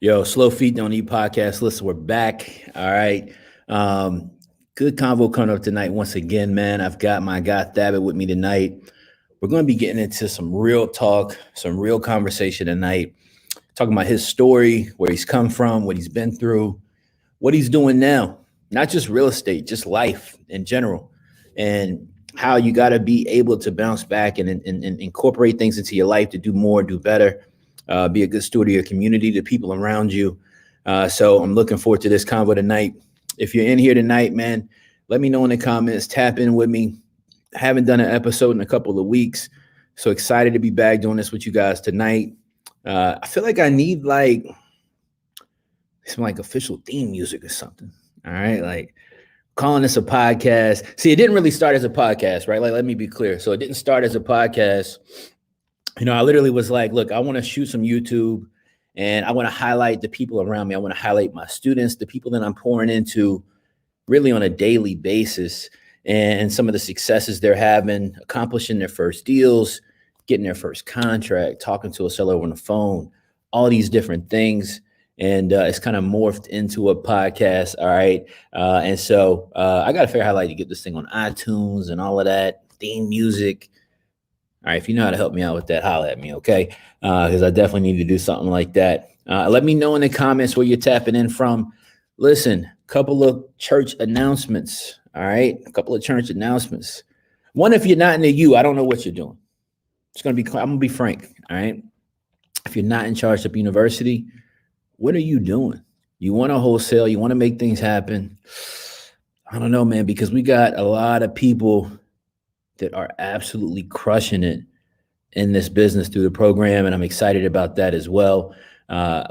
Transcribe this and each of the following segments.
Yo, Slow Feet Don't Eat podcast. Listen, we're back. All right. Good convo coming up tonight once again, man. I've got my guy Dabbit with me tonight. We're going to be getting into some real talk, some real conversation tonight, talking about his story, where he's come from, what he's been through, what he's doing now. Not just real estate, just life in general, and how you got to be able to bounce back and incorporate things into your life to do more, do better. Be a good steward of your community, the people around you. So I'm looking forward to this convo tonight. If you're in here tonight, man, let me know in the comments. Tap in with me. I haven't done an episode in a couple of weeks. So excited to be back doing this with you guys tonight. I feel like I need some official theme music or something. All right. Like calling this a podcast. See, it didn't really start as a podcast, right? Like, let me be clear. So it didn't start as a podcast. You know, I literally was like, look, I want to shoot some YouTube and I want to highlight the people around me. I want to highlight my students, the people that I'm pouring into really on a daily basis, and some of the successes they're having, accomplishing their first deals, getting their first contract, talking to a seller on the phone, all these different things. And it's kind of morphed into a podcast. All right. And so I got to figure out how to get this thing on iTunes and all of that, theme music. All right, if you know how to help me out with that, holla at me, okay? Because I definitely need to do something like that. Let me know in the comments where you're tapping in from. Listen, couple of church announcements, all right? A couple of church announcements. One, if you're not in the U, I don't know what you're doing. I'm gonna be frank, all right? If you're not in charge of university, what are you doing? You want to wholesale, you want to make things happen. I don't know, man, because we got a lot of people that are absolutely crushing it in this business through the program. And I'm excited about that as well.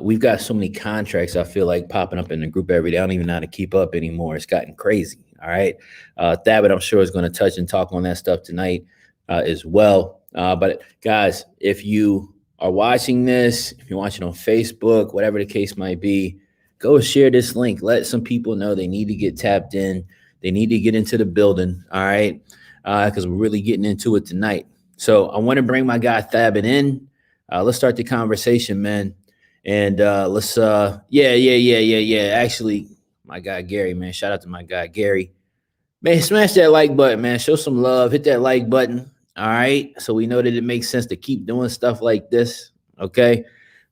We've got so many contracts, I feel like, popping up in the group every day. I don't even know how to keep up anymore. It's gotten crazy. All right. Thaabit, I'm sure, is going to touch and talk on that stuff tonight as well. But guys, if you are watching this, if you're watching on Facebook, whatever the case might be, go share this link. Let some people know they need to get tapped in. They need to get into the building. All right. Because we're really getting into it tonight. So I want to bring my guy Thaabit in. Let's start the conversation, man. And let's, Actually, my guy Gary, man. Shout out to my guy Gary. Man, smash that like button, man. Show some love. Hit that like button. All right. So we know that it makes sense to keep doing stuff like this. Okay.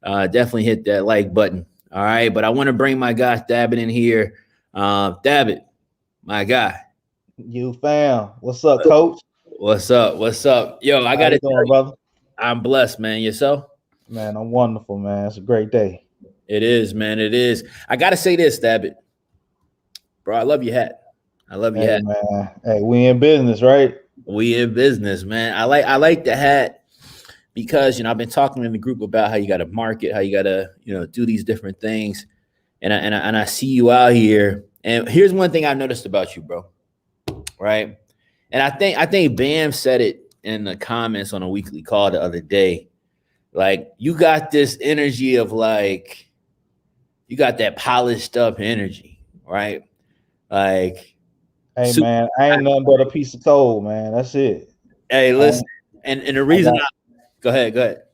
Definitely hit that like button. All right. But I want to bring my guy Dabbit in here. Dabbit, my guy. You fam. What's up, coach? What's up? What's up? Yo, I got it, brother. I'm blessed, man. Yourself? Man, I'm wonderful, man. It's a great day. It is, man. It is. I got to say this, Dabbit. Bro, I love your hat. I love your hat. Man. Hey, we in business, right? We in business, man. I like the hat because, I've been talking in the group about how you got to market, how you got to, do these different things. And I see you out here. And here's one thing I noticed about you, bro. Right. And I think Bam said it in the comments on a weekly call the other day. Like, you got this energy of you got that polished up energy, right? Like, hey, man, I ain't nothing but a piece of coal, man. That's it. Hey, listen. And the reason go ahead.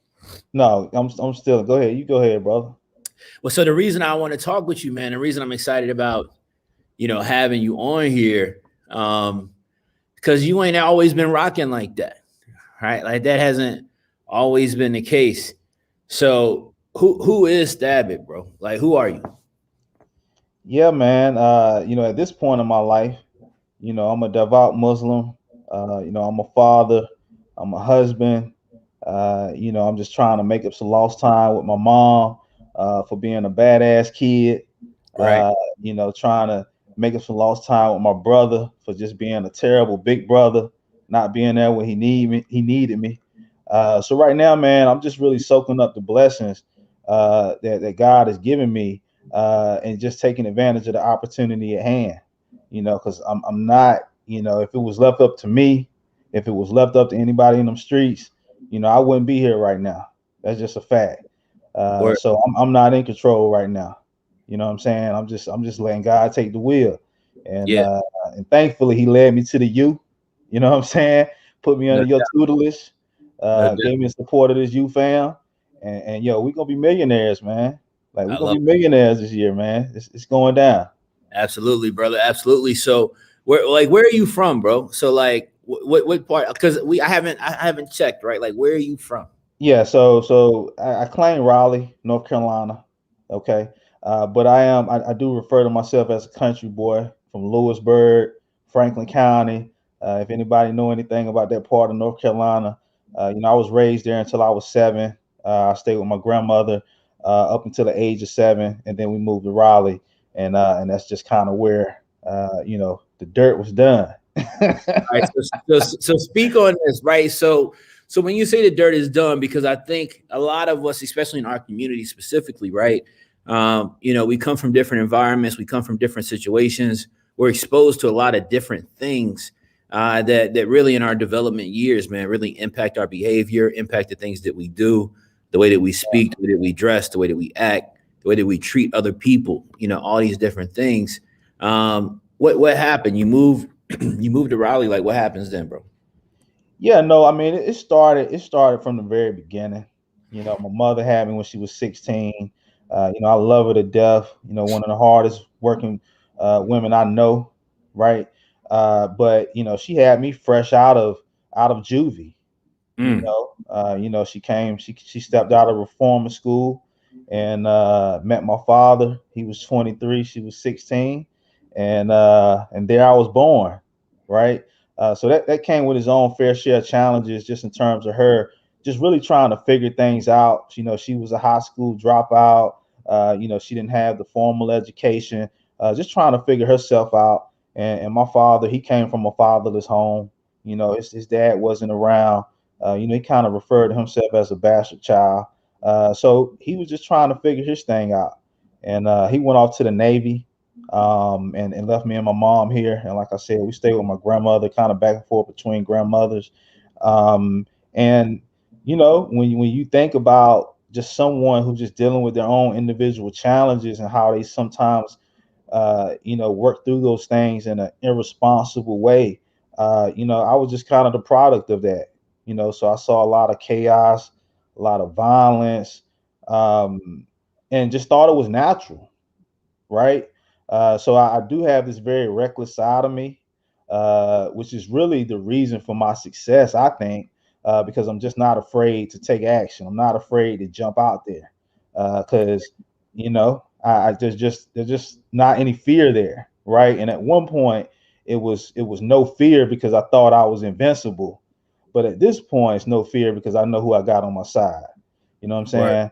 No, I'm still, go ahead. You go ahead, brother. Well, so the reason I want to talk with you, man, the reason I'm excited about, having you on here, because you ain't always been rocking like that, right? Like, that hasn't always been the case. So who is Dabbit, bro? Like, who are you? Yeah, man. At this point in my life, I'm a devout Muslim. I'm a father. I'm a husband. I'm just trying to make up some lost time with my mom for being a badass kid. Right. Trying to make up some lost time with my brother for just being a terrible big brother, not being there when he needed me. So right now, man, I'm just really soaking up the blessings that God has given me and just taking advantage of the opportunity at hand. Because I'm not, if it was left up to me, if it was left up to anybody in them streets, I wouldn't be here right now. That's just a fact. So I'm not in control right now. You know what I'm saying? I'm just letting God take the wheel. And and thankfully he led me to the U. You know what I'm saying? Put me under your tutelage. Gave me the support of this U fam. And yo, we're gonna be millionaires, man. Like we're I gonna love be it. millionaires this year, man. It's going down. Absolutely, brother. Absolutely. So where are you from, bro? So like what part? Because I haven't checked, right? Like where are you from? Yeah, so I claim Raleigh, North Carolina. Okay. But I do refer to myself as a country boy from Lewisburg, Franklin County. If anybody know anything about that part of North Carolina, I was raised there until I was 7. I stayed with my grandmother up until the age of 7, and then we moved to Raleigh, and that's just kind of where the dirt was done. Right. So speak on this, right? So when you say the dirt is done, because I think a lot of us, especially in our community specifically, right? We come from different environments, we come from different situations, we're exposed to a lot of different things that really in our development years, man, really impact our behavior, impact the things that we do, the way that we speak, the way that we dress, the way that we act, the way that we treat other people, all these different things. What happened? You moved to Raleigh. Like, what happens then, bro? Yeah, no, I mean it started from the very beginning. My mother had me when she was 16. I love her to death. One of the hardest working women I know, right? But she had me fresh out of juvie. Mm, She stepped out of reformer school and met my father. He was 23, she was 16, and there I was born, right? So that came with his own fair share of challenges, just in terms of her just really trying to figure things out. She was a high school dropout. She didn't have the formal education, just trying to figure herself out. And my father, he came from a fatherless home. His dad wasn't around. He kind of referred to himself as a bastard child. So he was just trying to figure his thing out. And he went off to the Navy, and left me and my mom here. And like I said, we stayed with my grandmother, kind of back and forth between grandmothers. And, when you think about just someone who's just dealing with their own individual challenges and how they sometimes work through those things in an irresponsible way. I was just kind of the product of that. So I saw a lot of chaos, a lot of violence, um, and just thought it was natural, right? So I do have this very reckless side of me, which is really the reason for my success, I think, because I'm just not afraid to take action. I'm not afraid to jump out there, because there's just not any fear there, right? And at one point, it was no fear because I thought I was invincible, but at this point, it's no fear because I know who I got on my side. You know what I'm right. saying?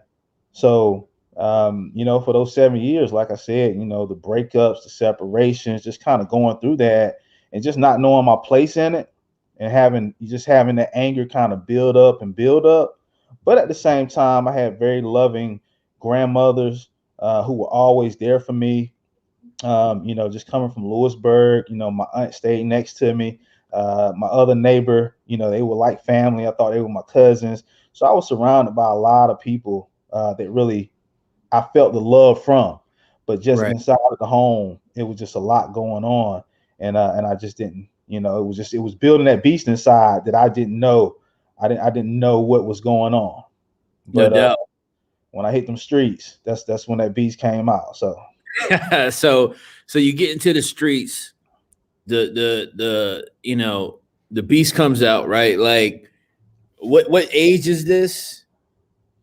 So for those 7 years, like I said, the breakups, the separations, just kind of going through that and just not knowing my place in it and having that anger kind of build up and build up. But at the same time, I had very loving grandmothers who were always there for me. Just coming from Lewisburg, my aunt stayed next to me. My other neighbor, they were like family. I thought they were my cousins. So I was surrounded by a lot of people that really I felt the love from, but just Right. inside of the home, it was just a lot going on, and I just didn't, it was building that beast inside that I didn't know, I didn't know what was going on, No but doubt. when I hit them streets, that's when that beast came out. So So you get into the streets, the beast comes out, right? Like what age is this?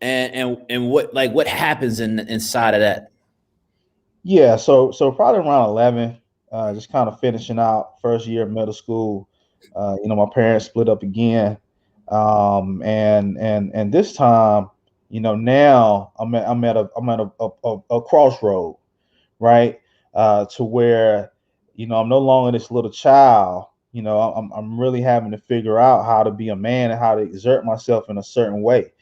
And what happens inside of that? yeah, so probably around 11, just kind of finishing out first year of middle school. My parents split up again, and this time, now I'm at a crossroad, right? To where, I'm no longer this little child. I'm really having to figure out how to be a man and how to exert myself in a certain way,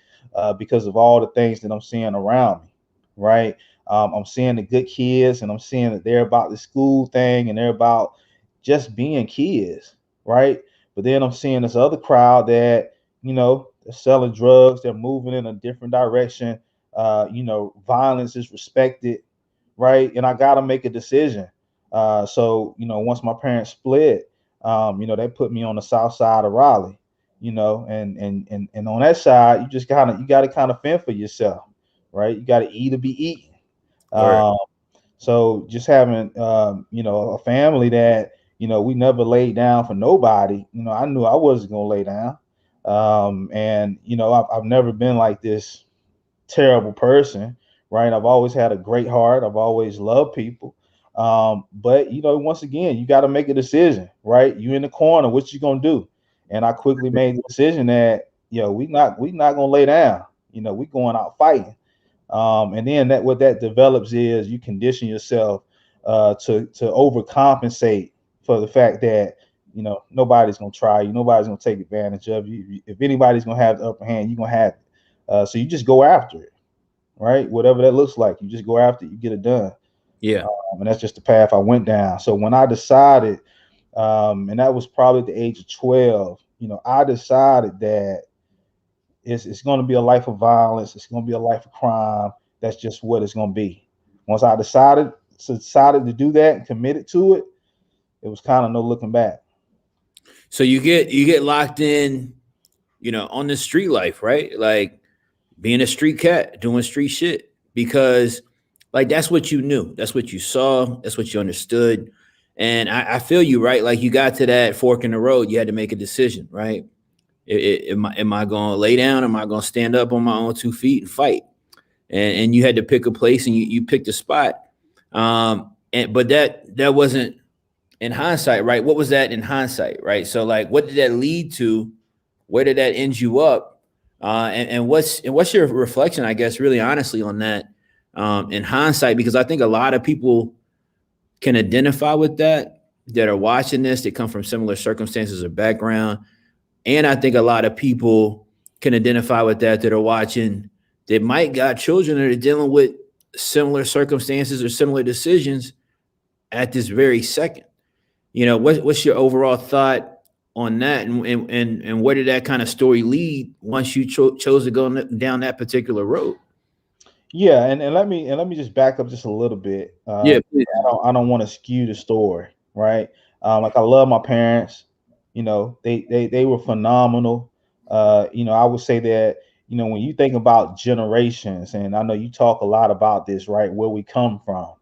because of all the things that I'm seeing around me, right? I'm seeing the good kids, and I'm seeing that they're about the school thing and they're about just being kids, right? But then I'm seeing this other crowd that, they're selling drugs, they're moving in a different direction. Violence is respected, right? And I got to make a decision. So once my parents split, they put me on the south side of Raleigh, and on that side, you got to kind of fend for yourself, right? You got to eat or be eaten. Word. Um, so just having, a family that, we never laid down for nobody. I knew I wasn't gonna lay down. And I've never been like this terrible person, right? I've always had a great heart. I've always loved people. But once again, you got to make a decision, right? You in the corner, what you gonna do? And I quickly made the decision that, we not gonna lay down. We going out fighting. And then that what that develops is you condition yourself to overcompensate for the fact that nobody's gonna try you, nobody's gonna take advantage of you. If anybody's gonna have the upper hand, you're gonna have it. So you just go after it, right? Whatever that looks like, you just go after it, you get it done. Yeah. And that's just the path I went down. So when I decided, and that was probably at the age of 12, I decided that it's going to be a life of violence. It's going to be a life of crime. That's just what it's going to be. Once I decided to do that and committed to it, it was kind of no looking back. So you get locked in, on the street life, right? Like being a street cat, doing street shit, because like that's what you knew, that's what you saw, that's what you understood. And I feel you, right? Like you got to that fork in the road, you had to make a decision, right? Am I going to lay down? Am I going to stand up on my own 2 feet and fight? And you had to pick a place, and you picked a spot. But that wasn't in hindsight, right? What was that in hindsight, right? So like, what did that lead to? Where did that end you up? And what's your reflection, I guess, really honestly on that in hindsight? Because I think a lot of people can identify with that are watching this. They come from similar circumstances or background. And I think a lot of people can identify with that are watching, that might got children that are dealing with similar circumstances or similar decisions at this very second. What's your overall thought on that, and where did that kind of story lead once you chose to go down that particular road? Yeah, and let me just back up just a little bit. Yeah, please. I don't want to skew the story, right? Like I love my parents. They were phenomenal. I would say that when you think about generations, and I know you talk a lot about this, right? Where we come from,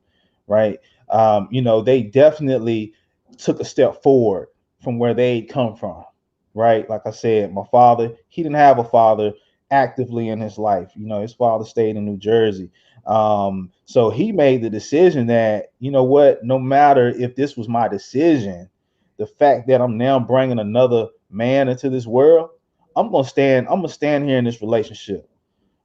right? They definitely took a step forward from where they come from, right? Like I said, my father, he didn't have a father actively in his life. His father stayed in New Jersey. So he made the decision that, what, no matter if this was my decision, the fact that I'm now bringing another man into this world, I'm gonna stand here in this relationship,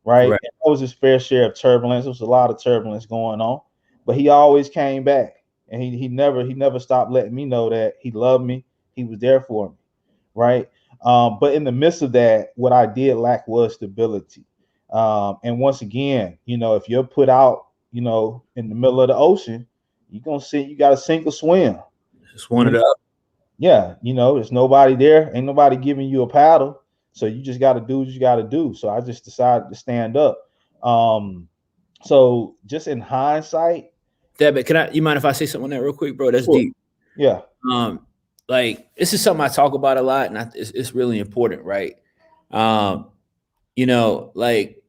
right? Right. And that was his fair share of turbulence. There was a lot of turbulence going on, but he always came back, and he never stopped letting me know that he loved me. He was there for me, right? But in the midst of that, what I did lack was stability. And once again, if you're put out, in the middle of the ocean, you're gonna see you got to sink or swim. Just You wanted know, to. yeah, there's nobody there, ain't nobody giving you a paddle, so you just got to do what you got to do. So I just decided to stand up. Um, so just in hindsight, Dabbit, you mind if I say something on that real quick, bro? That's sure, deep. yeah, Um, like this is something I talk about a lot, and it's really important, right? Um, like,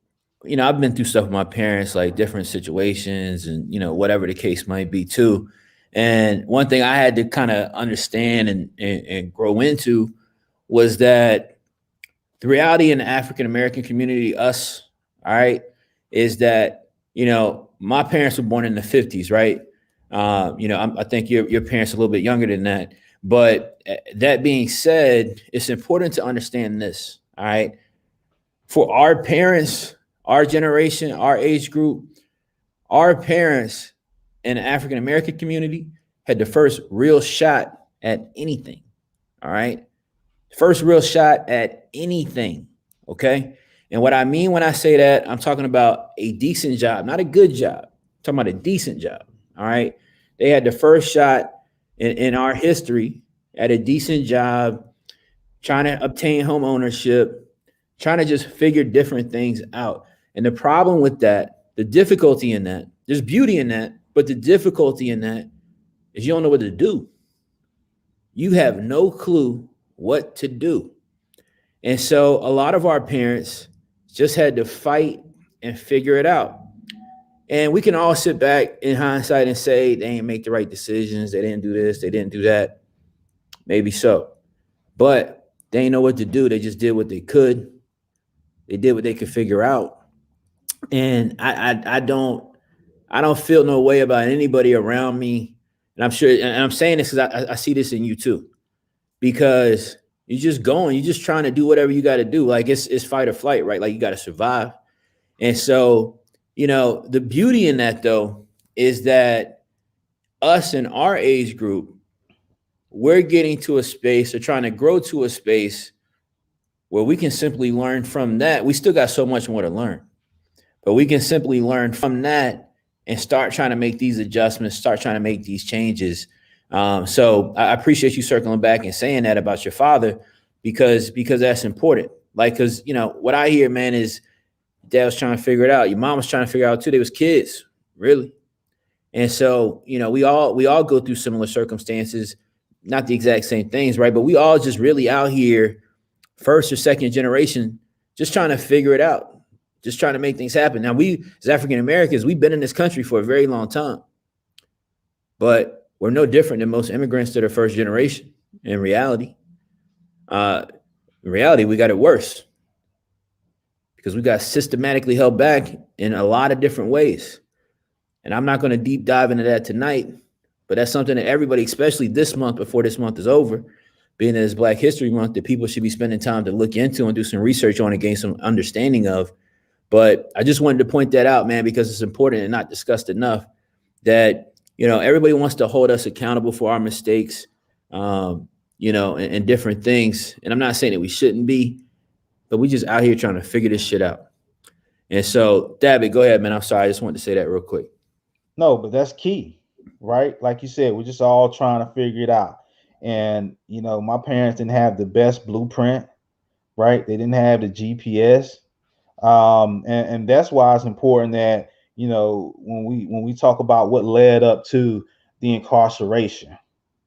I've been through stuff with my parents, like different situations, and whatever the case might be too. And one thing I had to kind of understand and grow into was that the reality in the African American community, us, all right, is that my parents were born in the 50s, right? I think your parents are a little bit younger than that. But that being said, it's important to understand this, all right? For our parents, our generation, our age group, our parents in the African American community had the first real shot at anything, all right? First real shot at anything. Okay. And what I mean when I say that, I'm talking about a decent job, not a good job. I'm talking about a decent job. All right. They had the first shot in our history at a decent job, trying to obtain home ownership, trying to just figure different things out. And the problem with that, the difficulty in that, there's beauty in that, but the difficulty in that is you don't know what to do. You have no clue what to do. And so a lot of our parents just had to fight and figure it out. And we can all sit back in hindsight and say they didn't make the right decisions, they didn't do this, they didn't do that. Maybe so. But they didn't know what to do. They just did what they could. They did what they could figure out. And I don't feel no way about anybody around me. And I'm sure, and I'm saying this because I see this in you too. Because you're just going, you're just trying to do whatever you got to do. Like it's fight or flight, right? Like you got to survive. And so, the beauty in that though is that us in our age group, we're getting to a space or trying to grow to a space where we can simply learn from that. We still got so much more to learn, but we can simply learn from that and start trying to make these adjustments, start trying to make these changes. So I appreciate you circling back and saying that about your father, because that's important. Like, because what I hear, man, is dad was trying to figure it out. Your mom was trying to figure it out too. They was kids, really. And so, we all go through similar circumstances, not the exact same things, right? But we all just really out here, first or second generation, just trying to figure it out, just trying to make things happen. Now, we as African Americans, we've been in this country for a very long time, but we're no different than most immigrants that are first generation. In reality, we got it worse because we got systematically held back in a lot of different ways. And I'm not going to deep dive into that tonight, but that's something that everybody, especially this month, before this month is over, being that it's Black History Month, that people should be spending time to look into and do some research on and gain some understanding of. But I just wanted to point that out, man, because it's important and not discussed enough that, everybody wants to hold us accountable for our mistakes, and different things. And I'm not saying that we shouldn't be, but we just out here trying to figure this shit out. And so, Dabbit, go ahead, man. I'm sorry. I just wanted to say that real quick. No, but that's key, right? Like you said, we're just all trying to figure it out. And my parents didn't have the best blueprint, right? They didn't have the GPS. And that's why it's important that when we talk about what led up to the incarceration,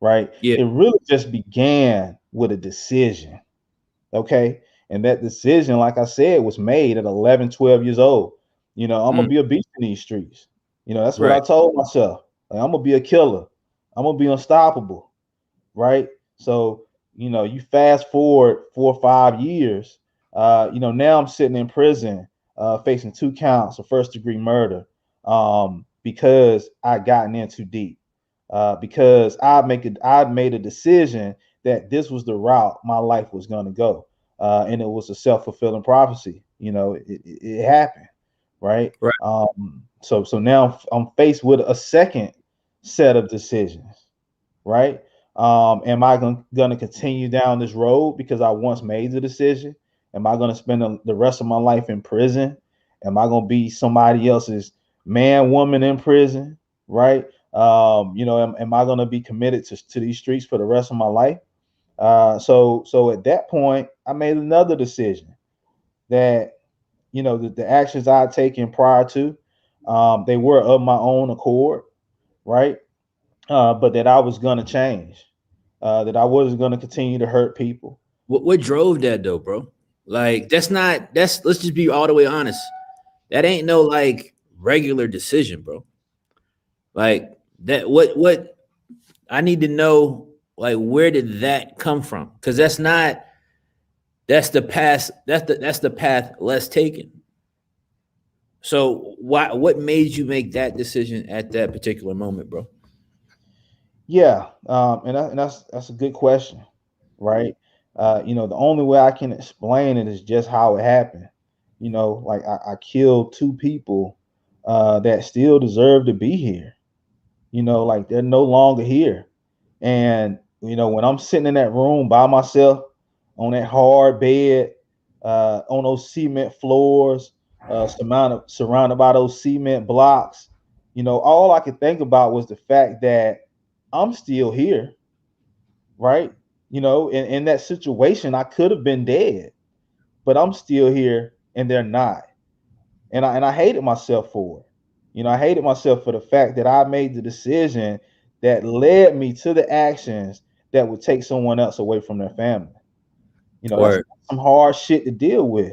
right? Yeah. It really just began with a decision, okay? And that decision, like I said, was made at 11, 12 years old. I'm gonna be a beast in these streets. That's what I Right. told myself. Like, I'm gonna be a killer. I'm gonna be unstoppable, right? So you fast forward 4 or 5 years. Now I'm sitting in prison, facing 2 counts of first-degree murder, because I gotten in too deep, because I'd made a decision that this was the route my life was going to go, and it was a self-fulfilling prophecy. It happened, right? Right. So now I'm faced with a second set of decisions, right? Am I going to continue down this road because I once made the decision? Am I going to spend the rest of my life in prison? Am I going to be somebody else's man, woman in prison? Right? Am I going to be committed to these streets for the rest of my life? So at that point, I made another decision that, the actions I had taken prior to, they were of my own accord, right? But that I was going to change, that I wasn't going to continue to hurt people. What drove that though, bro? Like let's just be all the way honest. That ain't no like regular decision, bro. Like that what I need to know, like, where did that come from? Because that's the path, that's the path less taken. So what made you make that decision at that particular moment, bro? Yeah, and that's a good question, right? The only way I can explain it is just how it happened. Like I killed two people that still deserve to be here. Like they're no longer here. And when I'm sitting in that room by myself on that hard bed, on those cement floors, surrounded by those cement blocks, all I could think about was the fact that I'm still here, right? In that situation, I could have been dead, but I'm still here and they're not. And I hated myself for it. I hated myself for the fact that I made the decision that led me to the actions that would take someone else away from their family. That's Word. some hard shit to deal with.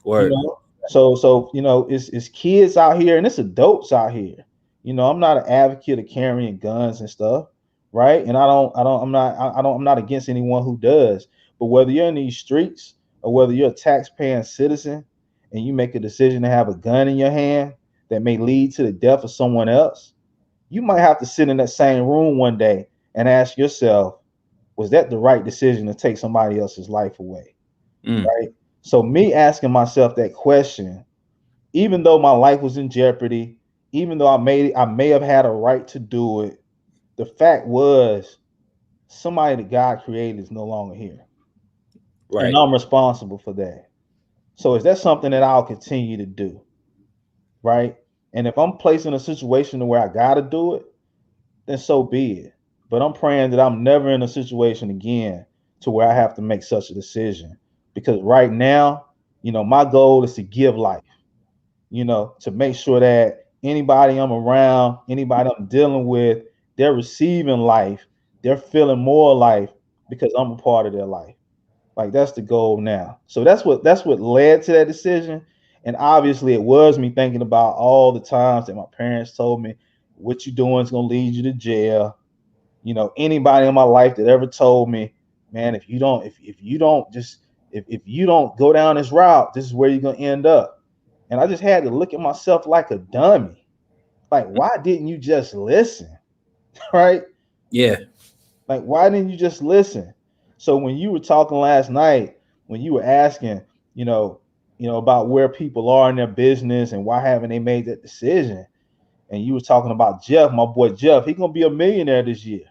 You Word. know, So it's kids out here and it's adults out here. I'm not an advocate of carrying guns and stuff, right? And I'm not against anyone who does. But whether you're in these streets or whether you're a tax-paying citizen and you make a decision to have a gun in your hand that may lead to the death of someone else, you might have to sit in that same room one day and ask yourself, was that the right decision to take somebody else's life away? Right? So me asking myself that question, even though my life was in jeopardy, even though I may have had a right to do it, the fact was somebody that God created is no longer here. Right. And I'm responsible for that. So is that something that I'll continue to do? Right? And if I'm placed in a situation where I gotta do it, then so be it. But I'm praying that I'm never in a situation again to where I have to make such a decision. Because right now, my goal is to give life, to make sure that anybody I'm around, anybody I'm dealing with, they're receiving life, they're feeling more life because I'm a part of their life. Like that's the goal now. So that's what led to that decision. And obviously it was me thinking about all the times that my parents told me what you're doing is gonna lead you to jail. Anybody in my life that ever told me, man, if you don't go down this route, this is where you're gonna end up. And I just had to look at myself like a dummy. Like, why didn't you just listen? Right? Yeah. Like, why didn't you just listen? So when you were talking last night, when you were asking, about where people are in their business and why haven't they made that decision, and you were talking about Jeff, my boy Jeff, he's gonna be a millionaire this year,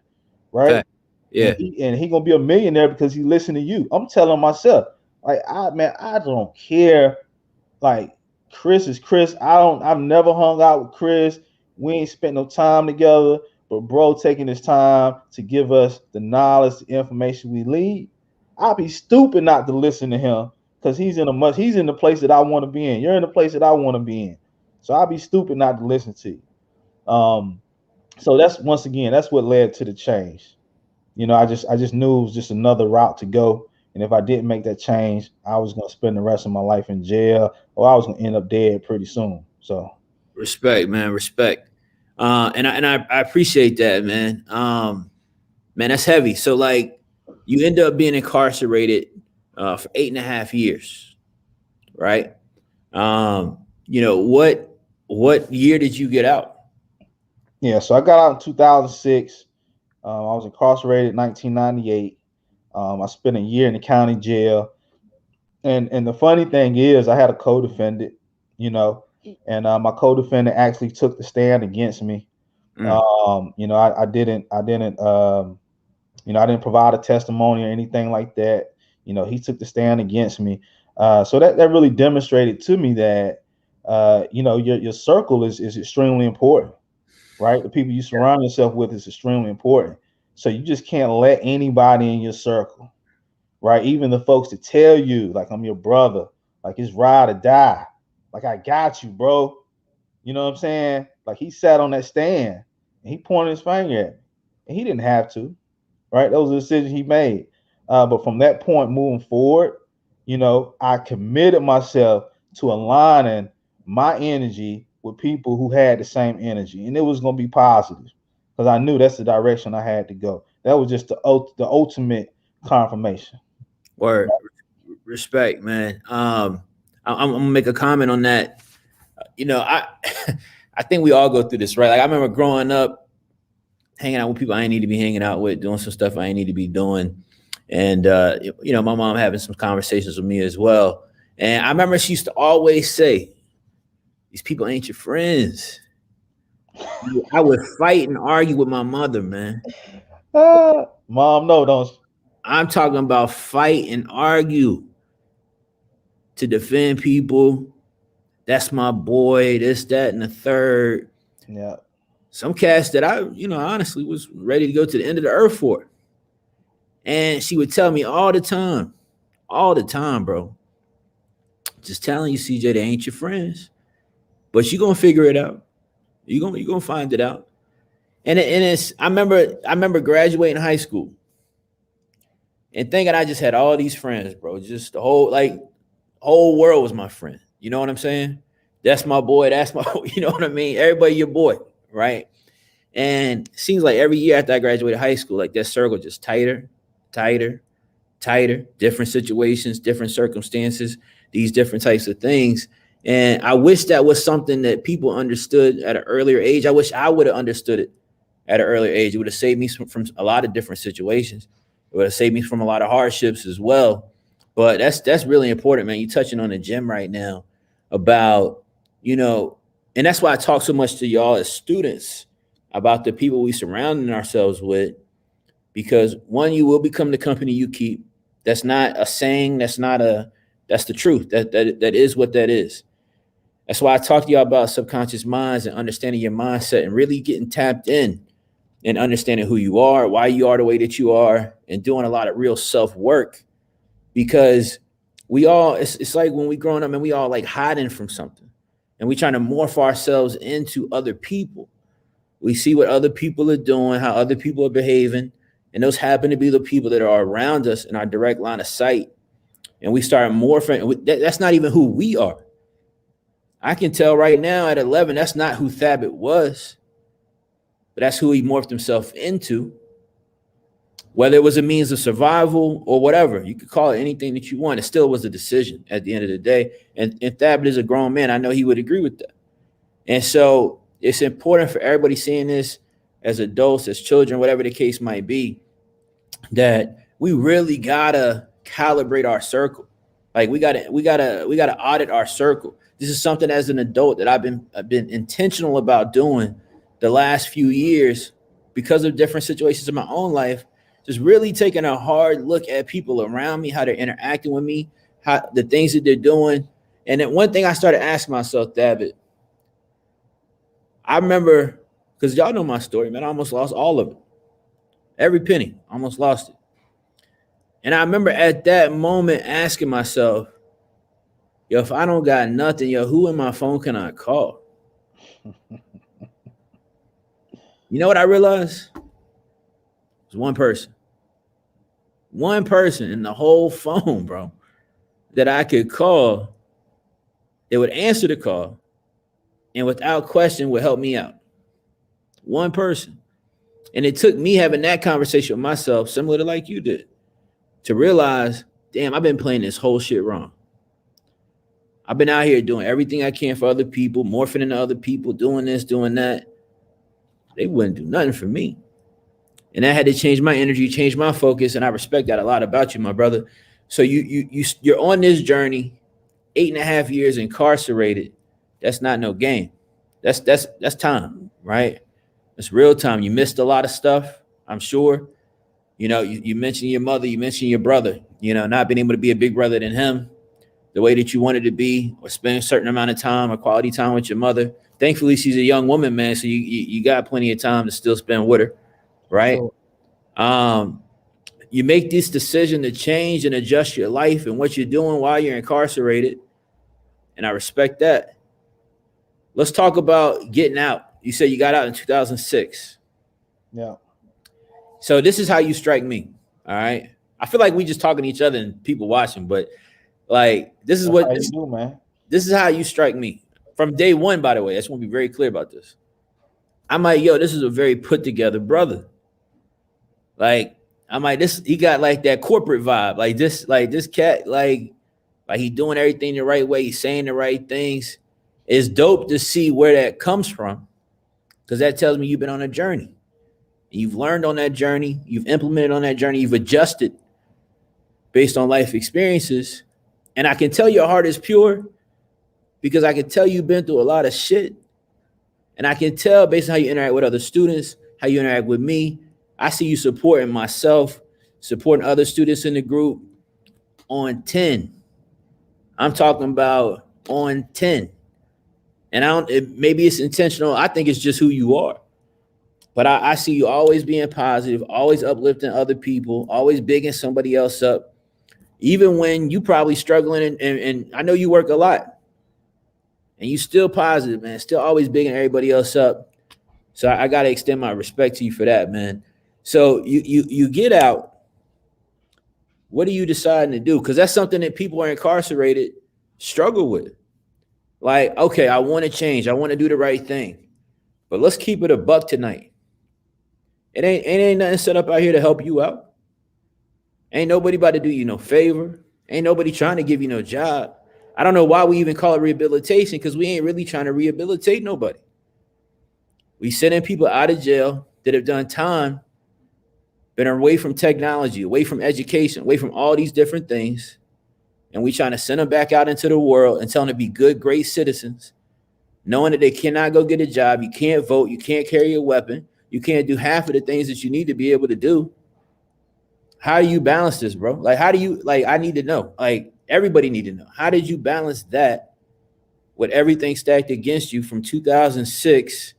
right? Fact. Yeah. And he gonna be a millionaire because he listened to you. I'm telling myself, like, I don't care. Like, Chris is Chris. I've never hung out with Chris. We ain't spent no time together. But bro, taking his time to give us the knowledge, the information we need, I'll be stupid not to listen to him because he's in the place that I want to be in. You're in the place that I want to be in. So I'll be stupid not to listen to you. So that's what led to the change. I just knew it was just another route to go. And if I didn't make that change, I was gonna spend the rest of my life in jail, or I was gonna end up dead pretty soon. So Respect, man. Respect. I appreciate that, man. Man, that's heavy. So like, you end up being incarcerated for 8.5 years, right? What year did you get out? yeah, so I got out in 2006. I was incarcerated in 1998. I spent a year in the county jail, and the funny thing is, I had a co-defendant, and my co-defendant actually took the stand against me. I didn't provide a testimony or anything like that. He took the stand against me. So that really demonstrated to me that your circle is extremely important, right? The people you surround yourself with is extremely important. So you just can't let anybody in your circle, right? Even the folks that tell you, like, I'm your brother, like, it's ride or die, like, I got you, bro. You know what I'm saying? Like, he sat on that stand and he pointed his finger at me, and he didn't have to, right? That was a decision he made. But from that point moving forward, I committed myself to aligning my energy with people who had the same energy, and it was going to be positive because I knew that's the direction I had to go. That was just the ultimate confirmation. Word. Respect, man. I'm gonna make a comment on that. I I think we all go through this, right? Like, I remember growing up, hanging out with people I ain't need to be hanging out with, doing some stuff I ain't need to be doing, and my mom having some conversations with me as well. And I remember she used to always say, "These people ain't your friends." I would fight and argue with my mother, man. Mom, no, don't. I'm talking about fight and argue to defend people. That's my boy, this, that, and the third. Yeah. Some cats that I honestly was ready to go to the end of the earth for. And she would tell me all the time, bro. Just telling you, CJ, they ain't your friends. But you're gonna figure it out. You're gonna find it out. And it's I remember graduating high school and thinking I just had all these friends, bro. Just the whole world was my friend. You know what I'm saying? That's my boy. That's my, you know what I mean? Everybody your boy, right? And it seems like every year after I graduated high school, like that circle just tighter, tighter, tighter, different situations, different circumstances, these different types of things. And I wish that was something that people understood at an earlier age. I wish I would have understood it at an earlier age. It would have saved me from a lot of different situations. It would have saved me from a lot of hardships as well. But that's really important, man. You're touching on the gym right now about, you know, and that's why I talk so much to y'all as students about the people we surrounding ourselves with, because one, you will become the company you keep. That's not a saying. That's the truth. That is what that is. That's why I talk to y'all about subconscious minds and understanding your mindset and really getting tapped in and understanding who you are, why you are the way that you are, and doing a lot of real self-work. Because we all, it's like when we growing up and we all like hiding from something and we trying to morph ourselves into other people. We see what other people are doing, how other people are behaving, and those happen to be the people that are around us in our direct line of sight. And we start morphing. That's not even who we are. I can tell right now at 11, that's not who Thaabit was, but that's who he morphed himself into. Whether it was a means of survival or whatever, you could call it anything that you want. It still was a decision at the end of the day. And Thaabit is a grown man. I know he would agree with that. And so it's important for everybody seeing this as adults, as children, whatever the case might be, that we really gotta calibrate our circle. Like we gotta audit our circle. This is something as an adult that I've been intentional about doing the last few years because of different situations in my own life. Just really taking a hard look at people around me, how they're interacting with me, how the things that they're doing. And then one thing I started asking myself, Dabbit, I remember, because y'all know my story, man, I almost lost all of it. Every penny, almost lost it. And I remember at that moment asking myself, yo, if I don't got nothing, yo, who in my phone can I call? You know what I realized? It was one person. One person in the whole phone, bro, that I could call. It would answer the call and without question would help me out. One person. And it took me having that conversation with myself, similar to like you did, to realize, damn, I've been playing this whole shit wrong. I've been out here doing everything I can for other people, morphing into other people, doing this, doing that. They wouldn't do nothing for me. And I had to change my energy, change my focus, and I respect that a lot about you, my brother. So you're on this journey, 8.5 years incarcerated. That's not no game. That's time, right? It's real time. You missed a lot of stuff, I'm sure. You know, you mentioned your mother, you mentioned your brother, you know, not being able to be a big brother than him the way that you wanted to be, or spend a certain amount of time or quality time with your mother. Thankfully, she's a young woman, man, so you got plenty of time to still spend with her, right? Sure. You make this decision to change and adjust your life and what you're doing while you're incarcerated, and I respect that. Let's talk about getting out. You said you got out in 2006. Yeah. So this is how you strike me, all right? I feel like we just talking to each other and people watching, but like this is what you do, man. This is how you strike me from day one. By the way, I just want to be very clear about this. I'm like, yo, this is a very put together brother. Like I'm like this. He got like that corporate vibe. Like this cat. Like he doing everything the right way. He's saying the right things. It's dope to see where that comes from, because that tells me you've been on a journey. You've learned on that journey. You've implemented on that journey. You've adjusted based on life experiences. And I can tell your heart is pure because I can tell you've been through a lot of shit. And I can tell based on how you interact with other students, how you interact with me. I see you supporting myself, supporting other students in the group on 10. I'm talking about on 10. And maybe it's intentional. I think it's just who you are. But I see you always being positive, always uplifting other people, always bigging somebody else up. Even when you probably struggling and I know you work a lot. And you still positive, man. Still always bigging everybody else up. So I got to extend my respect to you for that, man. So you get out. What are you deciding to do? Because that's something that people who are incarcerated struggle with. Like, okay, I want to change. I want to do the right thing. But let's keep it a buck tonight. It ain't nothing set up out here to help you out. Ain't nobody about to do you no favor. Ain't nobody trying to give you no job. I don't know why we even call it rehabilitation, because we ain't really trying to rehabilitate nobody. We sending people out of jail that have done time, been away from technology, away from education, away from all these different things. And we trying to send them back out into the world and tell them to be good, great citizens, knowing that they cannot go get a job. You can't vote. You can't carry a weapon. You can't do half of the things that you need to be able to do. How do you balance this, bro? Like, how do you, like, I need to know. Like, everybody need to know. How did you balance that with everything stacked against you from 2006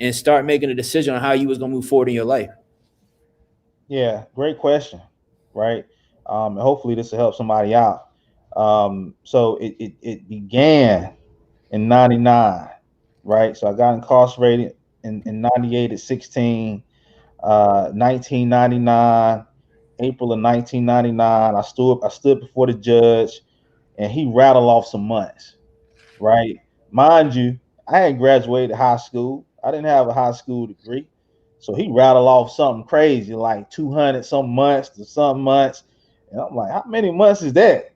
and start making a decision on how you was going to move forward in your life? Yeah, great question, right? And hopefully this will help somebody out. So it began in 99, right? So I got incarcerated in 98 at 16, 1999, April of 1999. I stood before the judge and he rattled off some months, right? Mind you, I had graduated high school. I didn't have a high school degree. So he rattled off something crazy, like 200 some months to some months. And I'm like, how many months is that?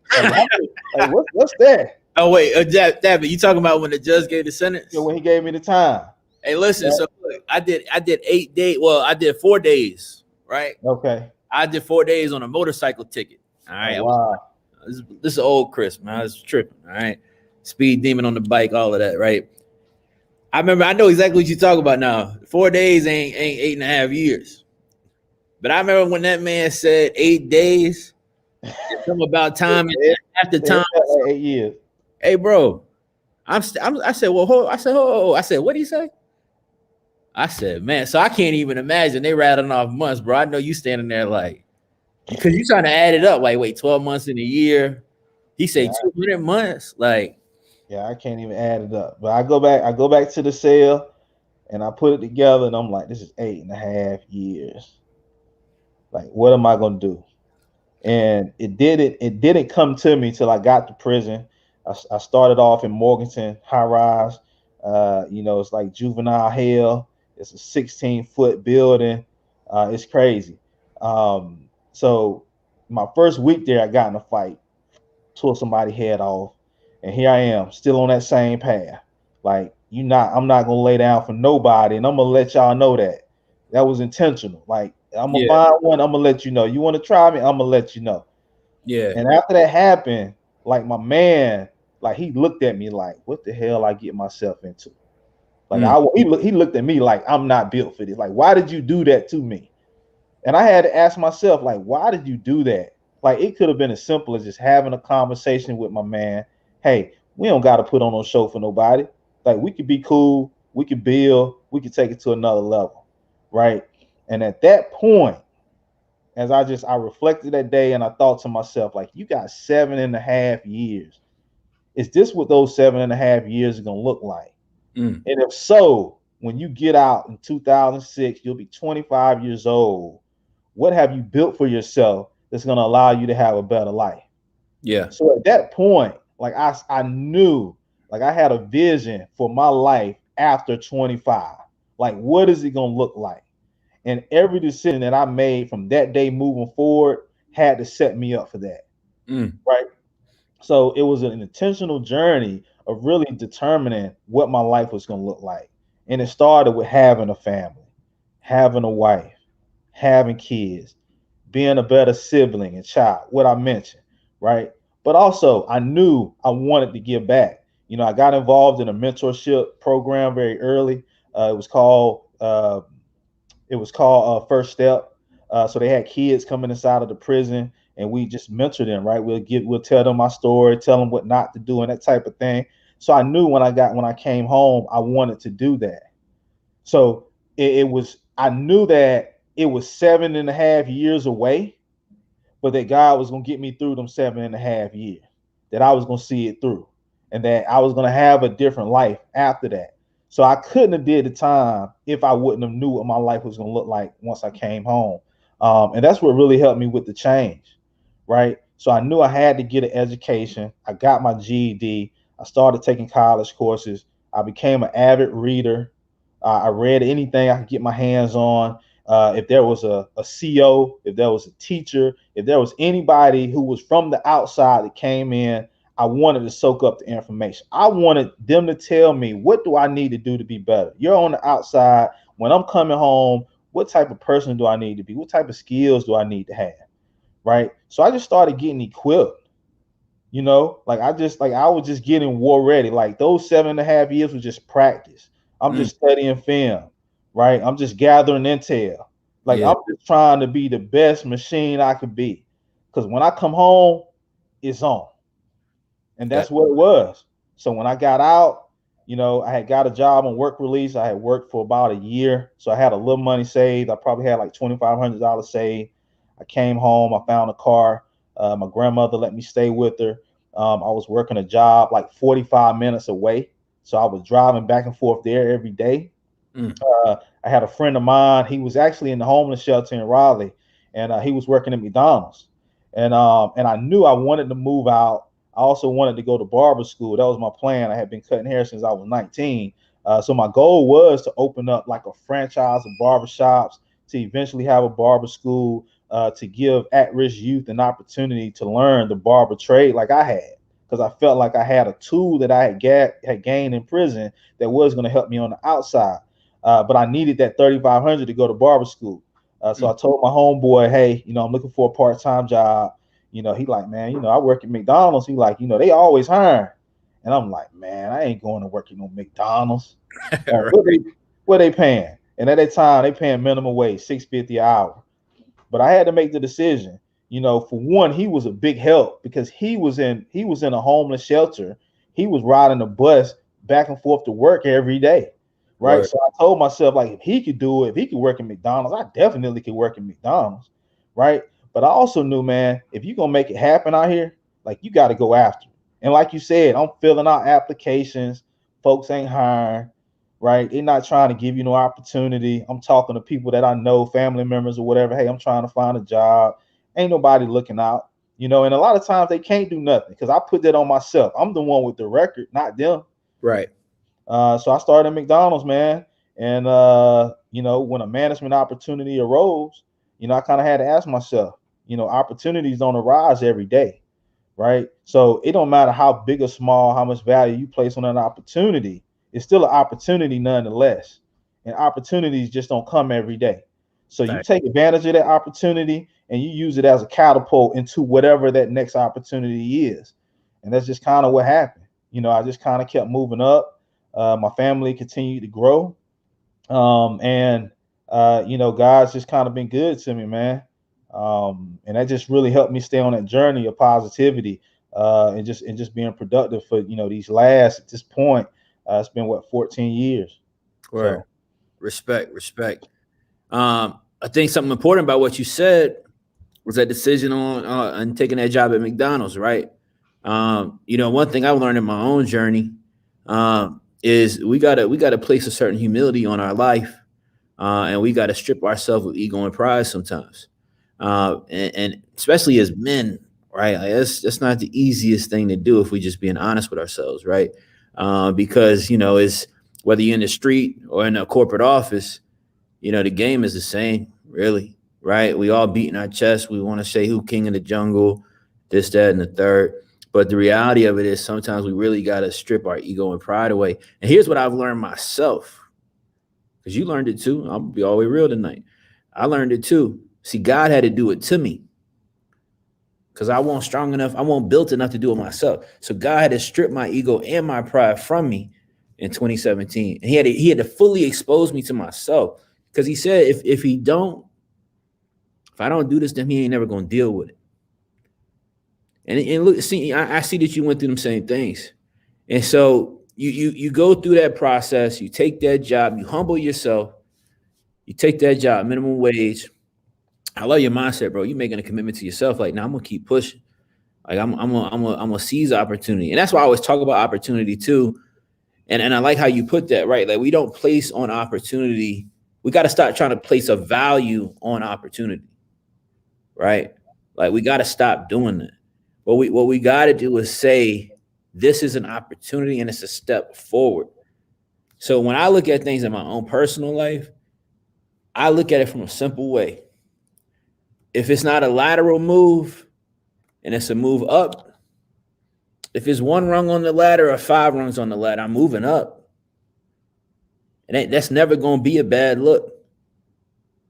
What's that? Oh, wait, Dabbit, you talking about when the judge gave the sentence? Yeah, when he gave me the time. Hey, listen, yeah. So look, I did 8 days. Well, I did 4 days, right? Okay. I did 4 days on a motorcycle ticket. All right. Oh, wow. This is old Chris, man. I was tripping. All right. Speed demon on the bike, all of that, right? I know exactly what you talk about now. 4 days ain't 8.5 years. But I remember when that man said 8 days, something about time and after time. 8 years. Hey, bro. I said, what did he say? I said, man, so I can't even imagine they rattling off months, bro. I know you standing there like, because you trying to add it up, like, wait, 12 months in a year. He said 200 months, like. Yeah, I can't even add it up. But I go back to the cell and I put it together and I'm like, this is 8.5 years. Like, what am I gonna do? And it didn't come to me till I got to prison. I started off in Morganton, high rise. It's like juvenile hell. It's a 16-foot building. It's crazy. So my first week there, I got in a fight, tore somebody's head off, and here I am, still on that same path. Like, I'm not gonna lay down for nobody, and I'm gonna let y'all know that was intentional. Like, I'm gonna find one, I'm gonna let you know. You want to try me? I'm gonna let you know. Yeah. And after that happened, like, my man, like, he looked at me like, what the hell I get myself into? Like, he looked at me like, I'm not built for this. Like, why did you do that to me? And I had to ask myself, like, why did you do that? Like, it could have been as simple as just having a conversation with my man. Hey, we don't got to put on no show for nobody. Like, we could be cool. We could build. We could take it to another level, right? And at that point, as I reflected that day and I thought to myself, like, you got 7.5 years. Is this what those 7.5 years are going to look like? And if so, when you get out in 2006, you'll be 25 years old. What have you built for yourself that's going to allow you to have a better life? Yeah. So at that point, like, I knew, like, I had a vision for my life after 25. Like, what is it going to look like? And every decision that I made from that day moving forward had to set me up for that. Right. So it was an intentional journey of really determining what my life was going to look like. And it started with having a family, having a wife, having kids, being a better sibling and child, what I mentioned, right? But also, I knew I wanted to give back. I got involved in a mentorship program very early. It was called First Step. So they had kids coming inside of the prison, and we just mentor them, right? We'll tell them my story, tell them what not to do, and that type of thing. So I knew when I came home, I wanted to do that. So I knew that it was 7.5 years away, but that God was going to get me through them 7.5 years, that I was going to see it through, and that I was going to have a different life after that. So I couldn't have did the time if I wouldn't have knew what my life was going to look like once I came home. And that's what really helped me with the change, right? So I knew I had to get an education. I got my GED. I started taking college courses. I became an avid reader. I read anything I could get my hands on. If there was a CO, if there was a teacher, if there was anybody who was from the outside that came in, I wanted to soak up the information. I wanted them to tell me, what do I need to do to be better? You're on the outside. When I'm coming home, what type of person do I need to be? What type of skills do I need to have? Right. So I just started getting equipped. Like I was just getting war ready. Like those 7.5 years was just practice. I'm just studying film, right? I'm just gathering intel. Like I'm just trying to be the best machine I could be. Because when I come home, it's on. And that's what it was. So when I got out, I had got a job on work release. I had worked for about a year. So I had a little money saved. I probably had like $2,500 saved. I came home. I found a car. My grandmother let me stay with her. I was working a job like 45 minutes away. So I was driving back and forth there every day. I had a friend of mine. He was actually in the homeless shelter in Raleigh, and he was working at McDonald's. And I knew I wanted to move out. I also wanted to go to barber school. That was my plan. I had been cutting hair since I was 19. So my goal was to open up like a franchise of barber shops, to eventually have a barber school, to give at-risk youth an opportunity to learn the barber trade like I had, because I felt like I had a tool that I had gained in prison that was going to help me on the outside. But I needed that 3,500 to go to barber school. So I told my homeboy, hey, I'm looking for a part-time job. He like, man, I work at McDonald's. He like, they always hiring. And I'm like, man, I ain't going to work at no McDonald's. Right. What they paying? And at that time, they paying minimum wage, $6.50 an hour. But I had to make the decision. For one, he was a big help because he was in a homeless shelter. He was riding a bus back and forth to work every day. Right. So I told myself, like, if he could do it, if he could work at McDonald's, I definitely could work at McDonald's. Right. But I also knew, man, if you're gonna make it happen out here, like, you got to go after it. And like you said, I'm filling out applications. Folks ain't hiring. Right. They're not trying to give you no opportunity. I'm talking to people that I know, family members or whatever. Hey, I'm trying to find a job. Ain't nobody looking out. And a lot of times they can't do nothing because I put that on myself. I'm the one with the record, not them. Right. So I started at McDonald's, man. And, when a management opportunity arose, I kind of had to ask myself, opportunities don't arise every day. Right. So it don't matter how big or small, how much value you place on an opportunity. It's still an opportunity nonetheless. And opportunities just don't come every day. So you take advantage of that opportunity and you use it as a catapult into whatever that next opportunity is. And that's just kind of what happened. I just kind of kept moving up. My family continued to grow. And God's just kind of been good to me, man. And that just really helped me stay on that journey of positivity, and just being productive for, these last, at this point, it's been 14 years. So. Respect. I think something important about what you said was that decision on taking that job at McDonald's, right? One thing I've learned in my own journey is we gotta place a certain humility on our life, and we gotta strip ourselves of ego and pride sometimes, and especially as men, right? Like that's not the easiest thing to do if we just being honest with ourselves, right? Because it's whether you're in the street or in a corporate office, the game is the same, really, right? We all beating our chest. We want to say who king of the jungle, this, that, and the third. But the reality of it is sometimes we really got to strip our ego and pride away. And here's what I've learned myself, because you learned it too. I'll be all the way real tonight. I learned it too. See, God had to do it to me because I wasn't strong enough. I wasn't built enough to do it myself. So God had to strip my ego and my pride from me in 2017. And he had to fully expose me to myself, because he said, if I don't do this, then he ain't never going to deal with it. And look, see, I see that you went through them same things. And so you go through that process, you take that job, you humble yourself, you take that job, minimum wage. I love your mindset, bro. You're making a commitment to yourself. Like, now I'm gonna keep pushing. Like I'm gonna seize opportunity. And that's why I always talk about opportunity too. And I like how you put that, right? Like, we don't place on opportunity. We got to start trying to place a value on opportunity, right? Like, we got to stop doing that. What we got to do is say, This is an opportunity and it's a step forward. So when I look at things in my own personal life, I look at it from a simple way. If it's not a lateral move and it's a move up, if it's one rung on the ladder or 5 rungs on the ladder, I'm moving up. That's never going to be a bad look.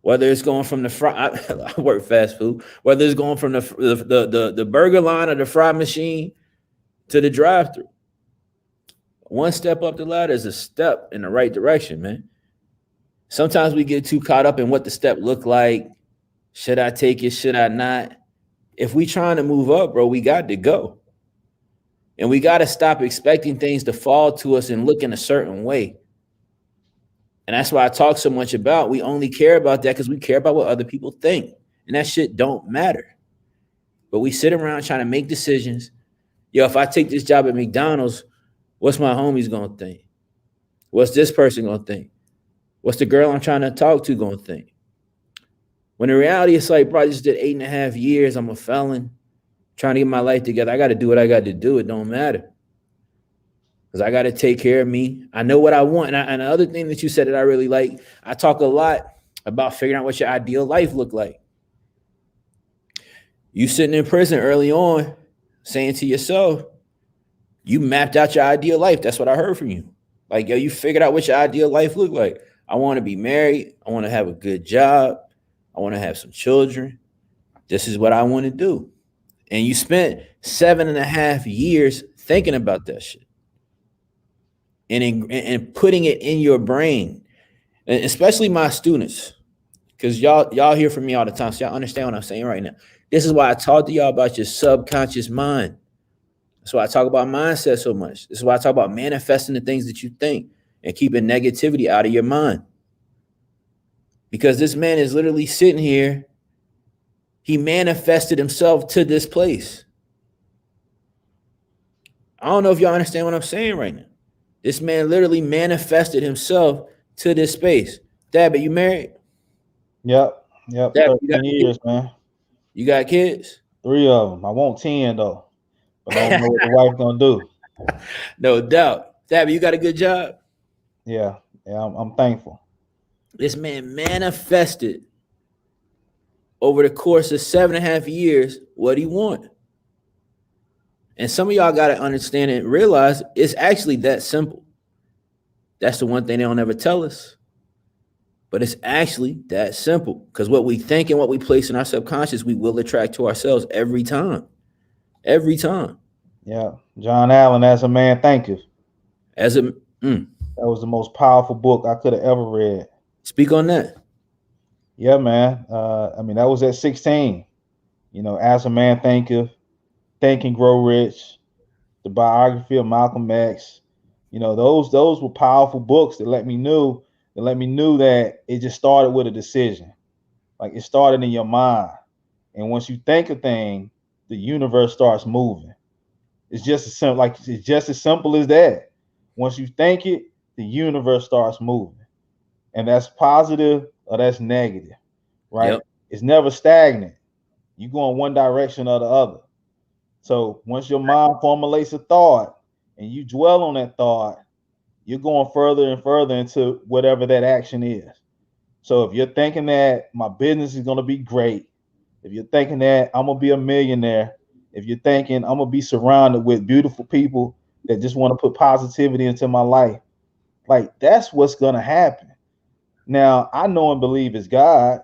Whether it's going from the fry, I work fast food. Whether it's going from the burger line or the fry machine to the drive-thru, one step up the ladder is a step in the right direction, man. Sometimes we get too caught up in what the step look like. Should I take it? Should I not? If we trying to move up, bro, we got to go. And we got to stop expecting things to fall to us and look in a certain way. And that's why I talk so much about, we only care about that because we care about what other people think. And that shit don't matter. But we sit around trying to make decisions. Yo, if I take this job at McDonald's, what's my homies going to think? What's this person going to think? What's the girl I'm trying to talk to going to think? When in reality, it's like, bro, I just did 8.5 years. I'm a felon trying to get my life together. I got to do what I got to do. It don't matter. Because I got to take care of me. I know what I want. And the other thing that you said that I really like, I talk a lot about figuring out what your ideal life look like. You sitting in prison early on saying to yourself, you mapped out your ideal life. That's what I heard from you. Like, yo, you figured out what your ideal life look like. I want to be married. I want to have a good job. I want to have some children. This is what I want to do. And you spent 7.5 years thinking about that shit. And putting it in your brain, and especially my students, because y'all hear from me all the time, so y'all understand what I'm saying right now. This is why I talk to y'all about your subconscious mind. That's why I talk about mindset so much. This is why I talk about manifesting the things that you think and keeping negativity out of your mind. Because this man is literally sitting here. He manifested himself to this place. I don't know if y'all understand what I'm saying right now. This man literally manifested himself to this space. Dabbit, you married? Yep. Dabbit, 13 years, man. You got kids? 3 of them. I want 10 though, but I don't know what the wife gonna do. No doubt. Dabbit, you got a good job? Yeah, I'm thankful. This man manifested over the course of 7.5 years what he want. And some of y'all got to understand and realize it's actually that simple. That's the one thing they don't ever tell us. But it's actually that simple, because what we think and what we place in our subconscious, we will attract to ourselves every time. Every time. Yeah. John Allen, As a Man Thinketh. That was the most powerful book I could have ever read. Speak on that. Yeah, man. That was at 16. As a Man Thinketh, Think and Grow Rich, the biography of Malcolm X. Those were powerful books that let me know that it just started with a decision. Like, it started in your mind. And once you think a thing, the universe starts moving. It's just as simple as that. Once you think it, the universe starts moving. And that's positive or that's negative, right? Yep. It's never stagnant. You go in one direction or the other. So once your mind formulates a thought and you dwell on that thought, you're going further and further into whatever that action is. So if you're thinking that my business is going to be great, if you're thinking that I'm going to be a millionaire, if you're thinking I'm going to be surrounded with beautiful people that just want to put positivity into my life, like, that's what's going to happen. Now, I know and believe it's God,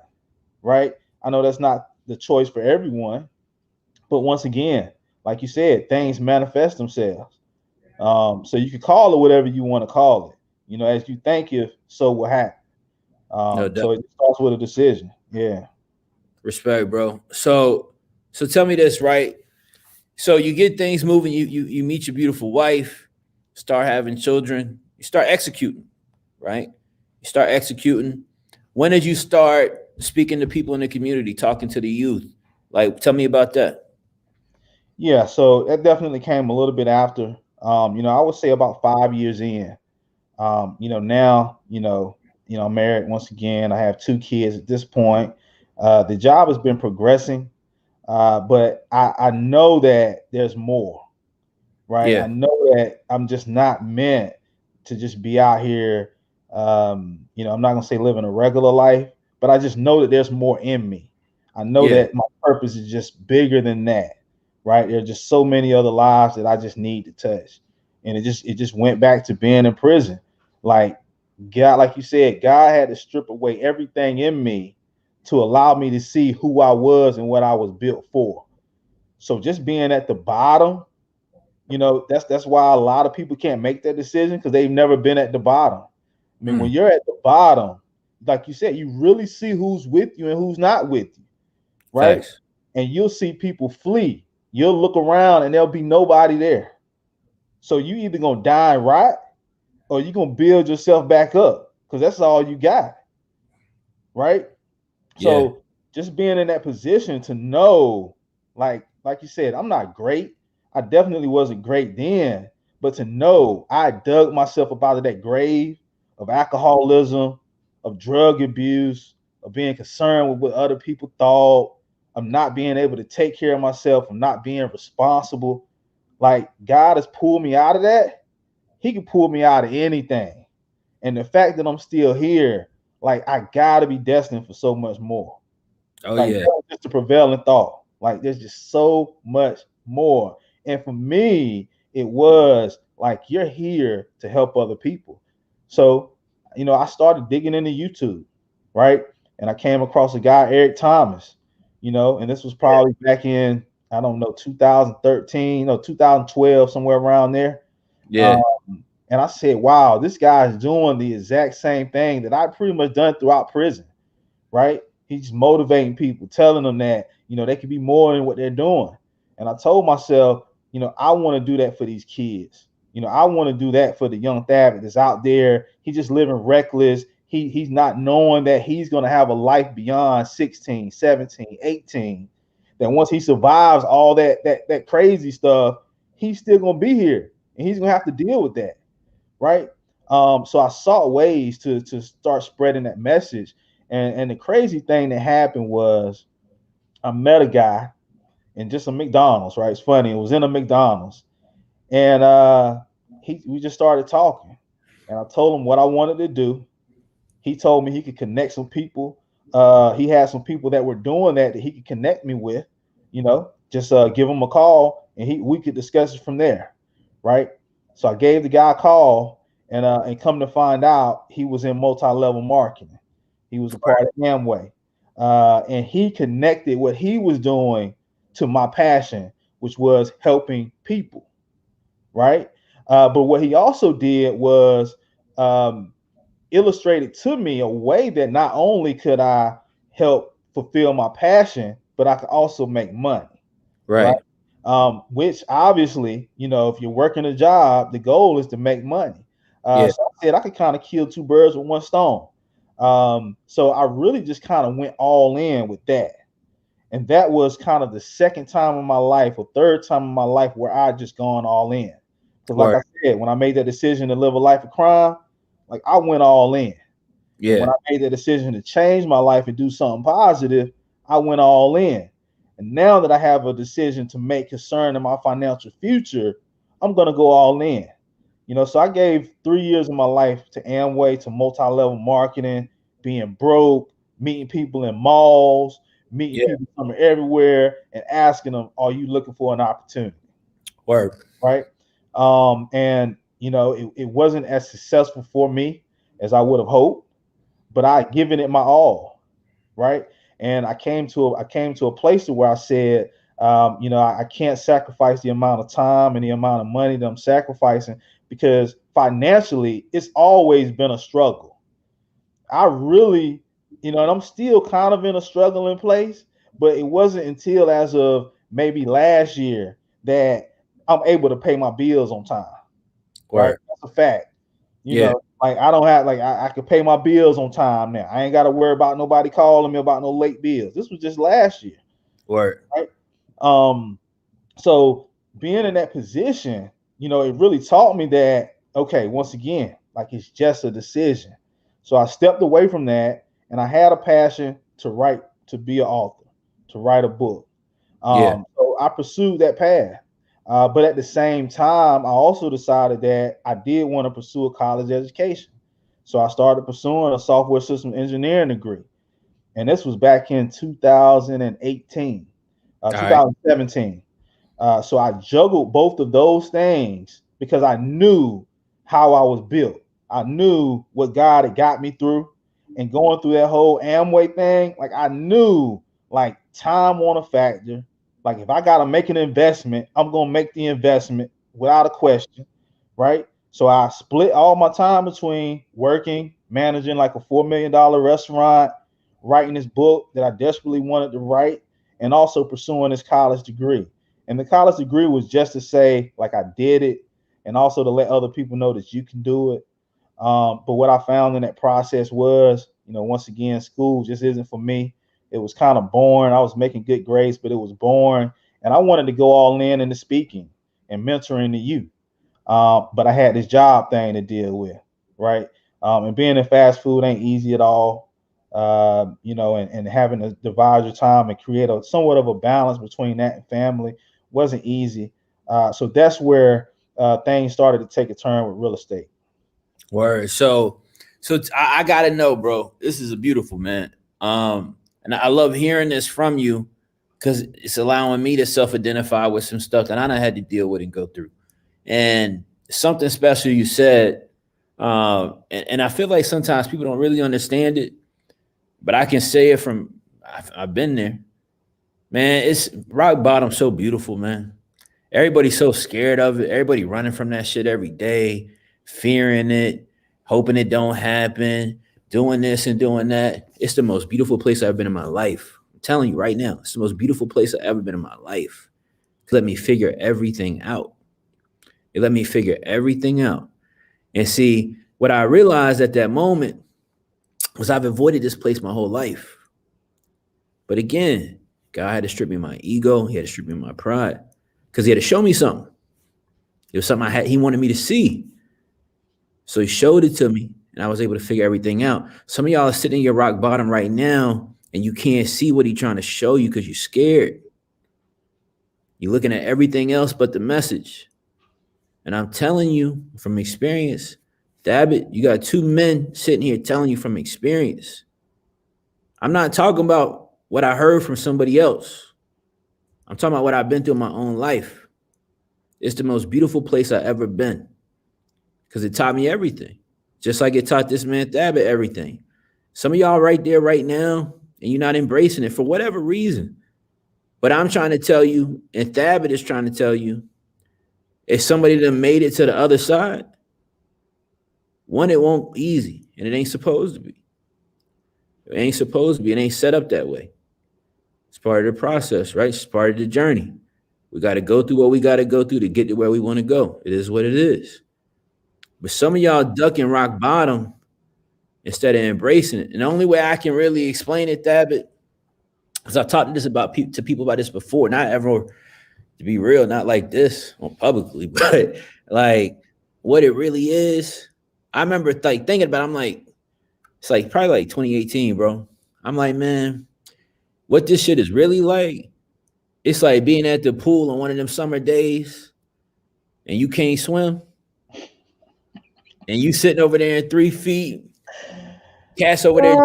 right? I know that's not the choice for everyone. But once again, like you said, things manifest themselves. So you can call it whatever you want to call it. As you think, if so will happen. So it starts with a decision. Yeah. Respect, bro. So tell me this, right? So you get things moving. You meet your beautiful wife, start having children. You start executing, right? You start executing. When did you start speaking to people in the community, talking to the youth? Like, tell me about that. Yeah, so that definitely came a little bit after. I would say about 5 years in. Now, I'm married once again. I have 2 kids at this point. The job has been progressing, but I know that there's more. right? I Yeah. know that I'm just not meant to just be out here. I'm not gonna say living a regular life, but I just know that there's more in me. I know Yeah. that my purpose is just bigger than that, right? There's just so many other lives that I just need to touch, and it just went back to being in prison. Like God, like you said, God had to strip away everything in me to allow me to see who I was and what I was built for. So just being at the bottom, that's why a lot of people can't make that decision because they've never been at the bottom. I mean, when Mm. you're at the bottom, like you said, you really see who's with you and who's not with you, right? Facts. And you'll see people flee. You'll look around and there'll be nobody there. So you either gonna die and rot or you're gonna build yourself back up because that's all you got, right? Yeah. So just being in that position to know, like you said, I'm not great. I definitely wasn't great then, but to know I dug myself up out of that grave of alcoholism, of drug abuse, of being concerned with what other people thought, of not being able to take care of myself, of not being responsible. Like God has pulled me out of that. He can pull me out of anything. And the fact that I'm still here, like I gotta be destined for so much more. Oh Like yeah. that was just the prevailing thought. Like there's just so much more. And for me, it was like you're here to help other people. So, I started digging into YouTube, right? And I came across a guy, Eric Thomas, and this was Yeah. probably back in, I don't know, 2013 or 2012, somewhere around there. Yeah. Um, and I said, wow, this guy's doing the exact same thing that I pretty much done throughout prison, right? He's motivating people, telling them that, they can be more than what they're doing. And I told myself, I want to do that for these kids. I want to do that for the young Thaabit that's out there. He's just living reckless. He's not knowing that he's going to have a life beyond 16, 17, 18. That once he survives all that crazy stuff, he's still going to be here and he's going to have to deal with that, right? So I sought ways to start spreading that message. And the crazy thing that happened was I met a guy in just a McDonald's, right? It's funny. It was in a McDonald's. And we just started talking. And I told him what I wanted to do. He told me he could connect some people. He had some people that were doing that he could connect me with, just give him a call and we could discuss it from there, right? So I gave the guy a call and come to find out he was in multi-level marketing. He was a part of Amway. And he connected what he was doing to my passion, which was helping people, right? But what he also did was um, illustrated to me a way that not only could I help fulfill my passion, but I could also make money, right? Right. Which obviously, if you're working a job, the goal is to make money. Yeah. So I said I could kind of kill two birds with one stone. So I really just kind of went all in with that. And that was kind of the second time in my life or third time in my life where I just gone all in. Because like Word. I said, when I made that decision to live a life of crime, like I went all in. And when Yeah. I made the decision to change my life and do something positive, I went all in. And now that I have a decision to make concerning my financial future, I'm going to go all in. So I gave 3 years of my life to Amway, to multi-level marketing, being broke, meeting people in malls, meeting Yeah. people from everywhere, and asking them, "Are you looking for an opportunity?" Word. Right? And it wasn't as successful for me as I would have hoped, but I had given it my all, right? And I came to a place to where I said, I can't sacrifice the amount of time and the amount of money that I'm sacrificing because financially it's always been a struggle. I really, and I'm still kind of in a struggling place, but it wasn't until as of maybe last year that I'm able to pay my bills on time, right? Word. That's a fact. Yeah. Like I don't have like I can pay my bills on time now. I ain't got to worry about nobody calling me about no late bills. This was just last year, Word. right? Um, so being in that position, it really taught me that okay, once again, like it's just a decision. So I stepped away from that, and I had a passion to write, to be an author, to write a book. Yeah. So I pursued that path. But at the same time, I also decided that I did want to pursue a college education. So I started pursuing a software system engineering degree. And this was back in 2018, All right. 2017. So I juggled both of those things because I knew how I was built. I knew what God had got me through, and going through that whole Amway thing. Like I knew, like time on a factor. Like if I gotta make an investment, I'm gonna make the investment without a question, right? So I split all my time between working, managing like a $4 million restaurant, writing this book that I desperately wanted to write, and also pursuing this college degree. And the college degree was just to say, like, I did it, and also to let other people know that you can do it. But what I found in that process was, once again, school just isn't for me. It was kind of boring. I was making good grades, but it was boring. And I wanted to go all in into speaking and mentoring the youth. But I had this job thing to deal with, right? And being in fast food ain't easy at all. And having to divide your time and create a somewhat of a balance between that and family wasn't easy. So that's where things started to take a turn with real estate. Word. So I gotta know, bro. This is a beautiful, man. And I love hearing this from you because it's allowing me to self-identify with some stuff that I done had to deal with and go through. And something special you said, and I feel like sometimes people don't really understand it, but I can say it from I've been there, man. It's rock bottom, so beautiful, man. Everybody's so scared of it. Everybody running from that shit every day, fearing it, hoping it don't happen, doing this and doing that. It's the most beautiful place I've been in my life. I'm telling you right now, it's the most beautiful place I've ever been in my life. It let me figure everything out. It let me figure everything out. And see, what I realized at that moment was I've avoided this place my whole life. But again, God had to strip me of my ego. He had to strip me of my pride because he had to show me something. It was something he wanted me to see. So he showed it to me and I was able to figure everything out. Some of y'all are sitting in your rock bottom right now and you can't see what he's trying to show you because you're scared. You're looking at everything else but the message. And I'm telling you from experience, Dabbit, you got two men sitting here telling you from experience. I'm not talking about what I heard from somebody else. I'm talking about what I've been through in my own life. It's the most beautiful place I've ever been because it taught me everything, just like it taught this man Thaabit everything. Some of y'all right there right now, and you're not embracing it for whatever reason. But I'm trying to tell you, and Thaabit is trying to tell you, if somebody that made it to the other side, one, it won't be easy, and it ain't supposed to be. It ain't supposed to be. It ain't set up that way. It's part of the process, right? It's part of the journey. We got to go through what we got to go through to get to where we want to go. It is what it is. But some of y'all ducking rock bottom instead of embracing it. And the only way I can really explain it, Dabbit, because I've talked to people about this before, not ever, to be real, not like this publicly, but like what it really is. I remember like thinking about it, I'm like, it's like probably like 2018, bro. I'm like, man, what this shit is really like, it's like being at the pool on one of them summer days and you can't swim and you sitting over there in 3 feet, cats over there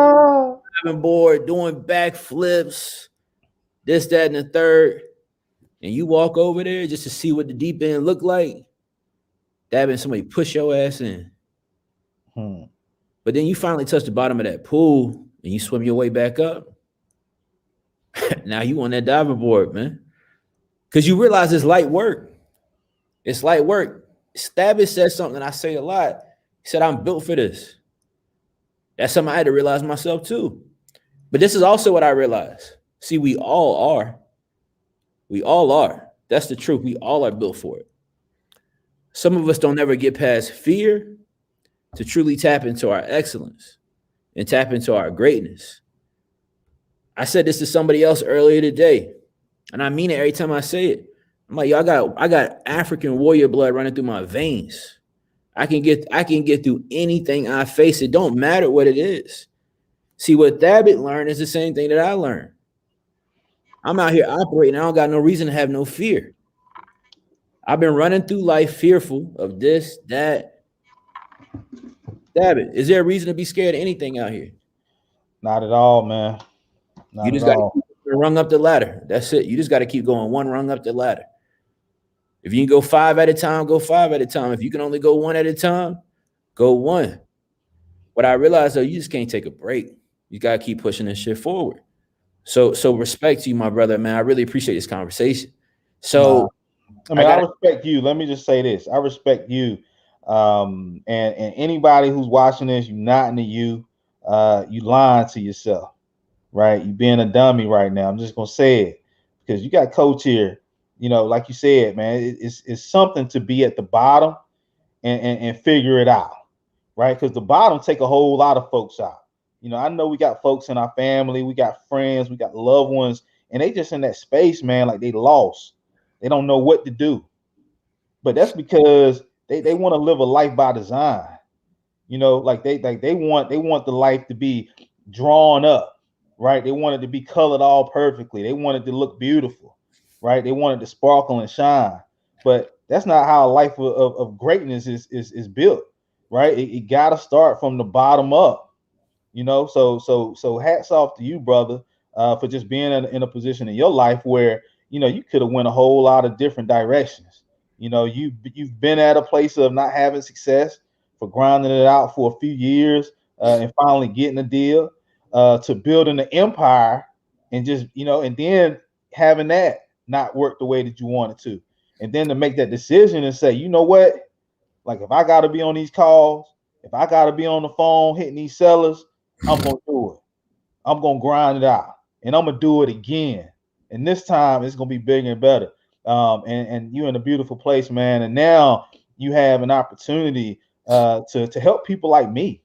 diving board, doing backflips, this, that, and the third, and you walk over there just to see what the deep end look like. That means somebody push your ass in. But then you finally touch the bottom of that pool and you swim your way back up. Now you on that diving board, man. Because you realize it's light work. It's light work. Thaabit said something I say a lot. He said, I'm built for this. That's something I had to realize myself too. But this is also what I realized. See, we all are. We all are. That's the truth. We all are built for it. Some of us don't ever get past fear to truly tap into our excellence and tap into our greatness. I said this to somebody else earlier today, and I mean it every time I say it. I'm like, yo, I got African warrior blood running through my veins. I can get through anything I face. It don't matter what it is. See, what Dabbit learned is the same thing that I learned. I'm out here operating. I don't got no reason to have no fear. I've been running through life fearful of this, that. Dabbit, is there a reason to be scared of anything out here? Not at all, man. You Not at just got to all. keep one rung up the ladder. That's it. You just got to keep going one rung up the ladder. If you can go 5 at a time, go 5 at a time. If you can only go 1 at a time, go 1. What I realized though, you just can't take a break. You got to keep pushing this shit forward. So respect to you, my brother, man. I really appreciate this conversation. Nah. So I I mean, I got respect you. Let me just say this. I respect you. And anybody who's watching this, you not into you, you lying to yourself, right? You being a dummy right now. I'm just gonna say it because you got coach here. You know, like you said, man, it's something to be at the bottom and figure it out, right? Because the bottom take a whole lot of folks out. You know, I know we got folks in our family, we got friends, we got loved ones, and they just in that space, man, like they lost. They don't know what to do. But that's because they want to live a life by design. You know, like they want the life to be drawn up, right? They want it to be colored all perfectly. They want it to look beautiful, right? They want it to sparkle and shine. But that's not how a life of greatness is built, right? It got to start from the bottom up, you know. So hats off to you, brother, for just being in a position in your life where you know you could have went a whole lot of different directions. You know, you've been at a place of not having success, for grinding it out for a few years, and finally getting a deal, to building an empire, and just you know, and then having that not work the way that you wanted to, and then to make that decision and say, you know what, like if I got to be on these calls, if I got to be on the phone hitting these sellers, I'm gonna do it. I'm gonna grind it out, and I'm gonna do it again. And this time it's gonna be bigger and better. And you're in a beautiful place, man. And now you have an opportunity to help people like me,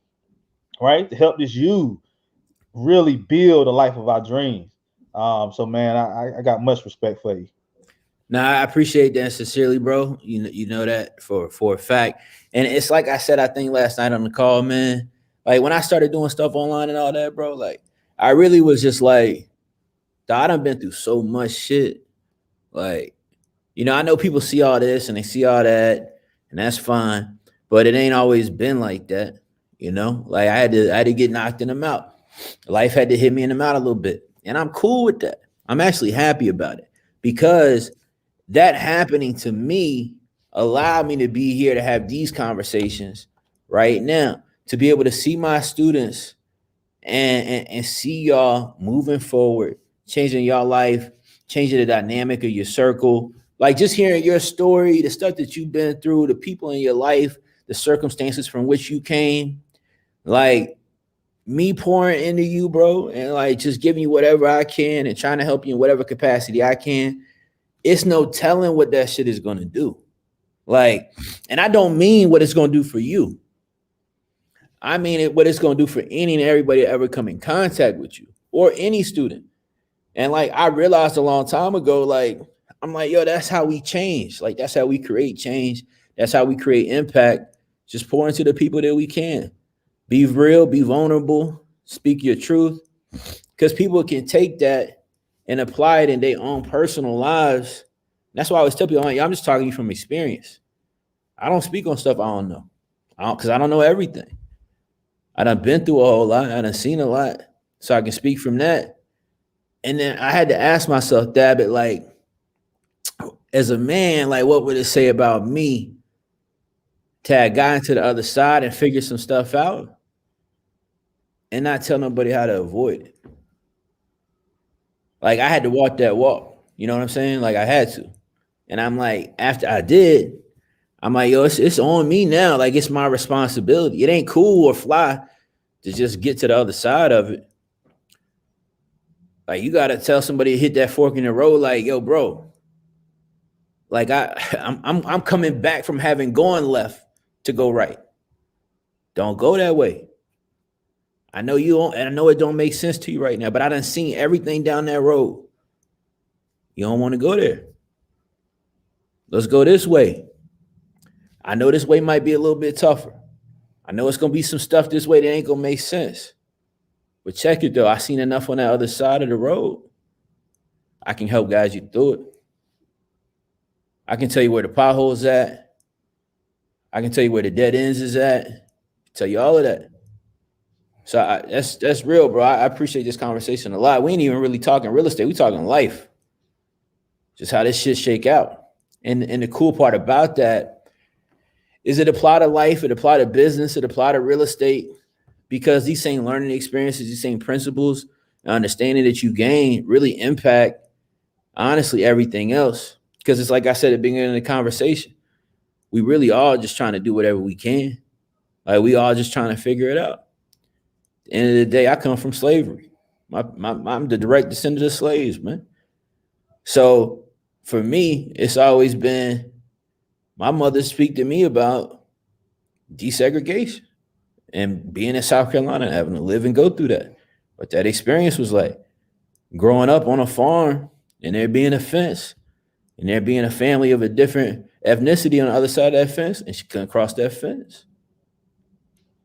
right? To help this you really build a life of our dreams. So man, I got much respect for you. Nah, I appreciate that sincerely, bro. You know that for a fact. And it's like I said, I think last night on the call, man. Like when I started doing stuff online and all that, bro. Like I really was just like, "Dawg, I done been through so much shit. Like, I know people see all this and they see all that, and that's fine. But it ain't always been like that. Like I had to get knocked in the mouth. Life had to hit me in the mouth a little bit, and I'm cool with that. I'm actually happy about it because that happening to me allowed me to be here to have these conversations right now, to be able to see my students and see y'all moving forward, changing y'all life, changing the dynamic of your circle. Like just hearing your story, the stuff that you've been through, the people in your life, the circumstances from which you came, like me pouring into you, bro, and like just giving you whatever I can and trying to help you in whatever capacity I can. It's no telling what that shit is going to do. Like, and I don't mean what it's going to do for you. I mean what it's going to do for any and everybody that ever come in contact with you or any student. And like, I realized a long time ago, like, I'm like, yo, that's how we change. Like, that's how we create change. That's how we create impact. Just pour into the people that we can. Be real, be vulnerable, speak your truth. Because people can take that and apply it in their own personal lives. That's why I always tell people, I'm just talking to you from experience. I don't speak on stuff I don't know. Because I don't know everything. I done been through a whole lot. I done seen a lot. So I can speak from that. And then I had to ask myself, Dabbit, like, as a man, like, what would it say about me to have gotten to the other side and figure some stuff out and not tell nobody how to avoid it? Like, I had to walk that walk. You know what I'm saying? Like, I had to. And I'm like, after I did, I'm like, yo, it's on me now. Like, it's my responsibility. It ain't cool or fly to just get to the other side of it. Like, you got to tell somebody to hit that fork in the road, like, yo, bro, like I'm coming back from having gone left to go right. Don't go that way. I know you don't, and I know it don't make sense to you right now, but I done seen everything down that road. You don't want to go there. Let's go this way. I know this way might be a little bit tougher. I know it's gonna be some stuff this way that ain't gonna make sense. But check it though. I seen enough on that other side of the road. I can help guide you through it. I can tell you where the potholes at. I can tell you where the dead ends is at. Tell you all of that. So that's real, bro. I appreciate this conversation a lot. We ain't even really talking real estate. We talking life. Just how this shit shake out. And the cool part about that is it apply to life, it apply to business, it apply to real estate, because these same learning experiences, these same principles, and understanding that you gain really impact, honestly, everything else. Because it's like I said at the beginning of the conversation, we really are just trying to do whatever we can. Like we all just trying to figure it out. At the end of the day, I come from slavery. I'm the direct descendant of slaves, man. So for me, it's always been my mother speak to me about desegregation and being in South Carolina, having to live and go through that. What that experience was like, growing up on a farm and there being a fence and there being a family of a different ethnicity on the other side of that fence, and she couldn't cross that fence.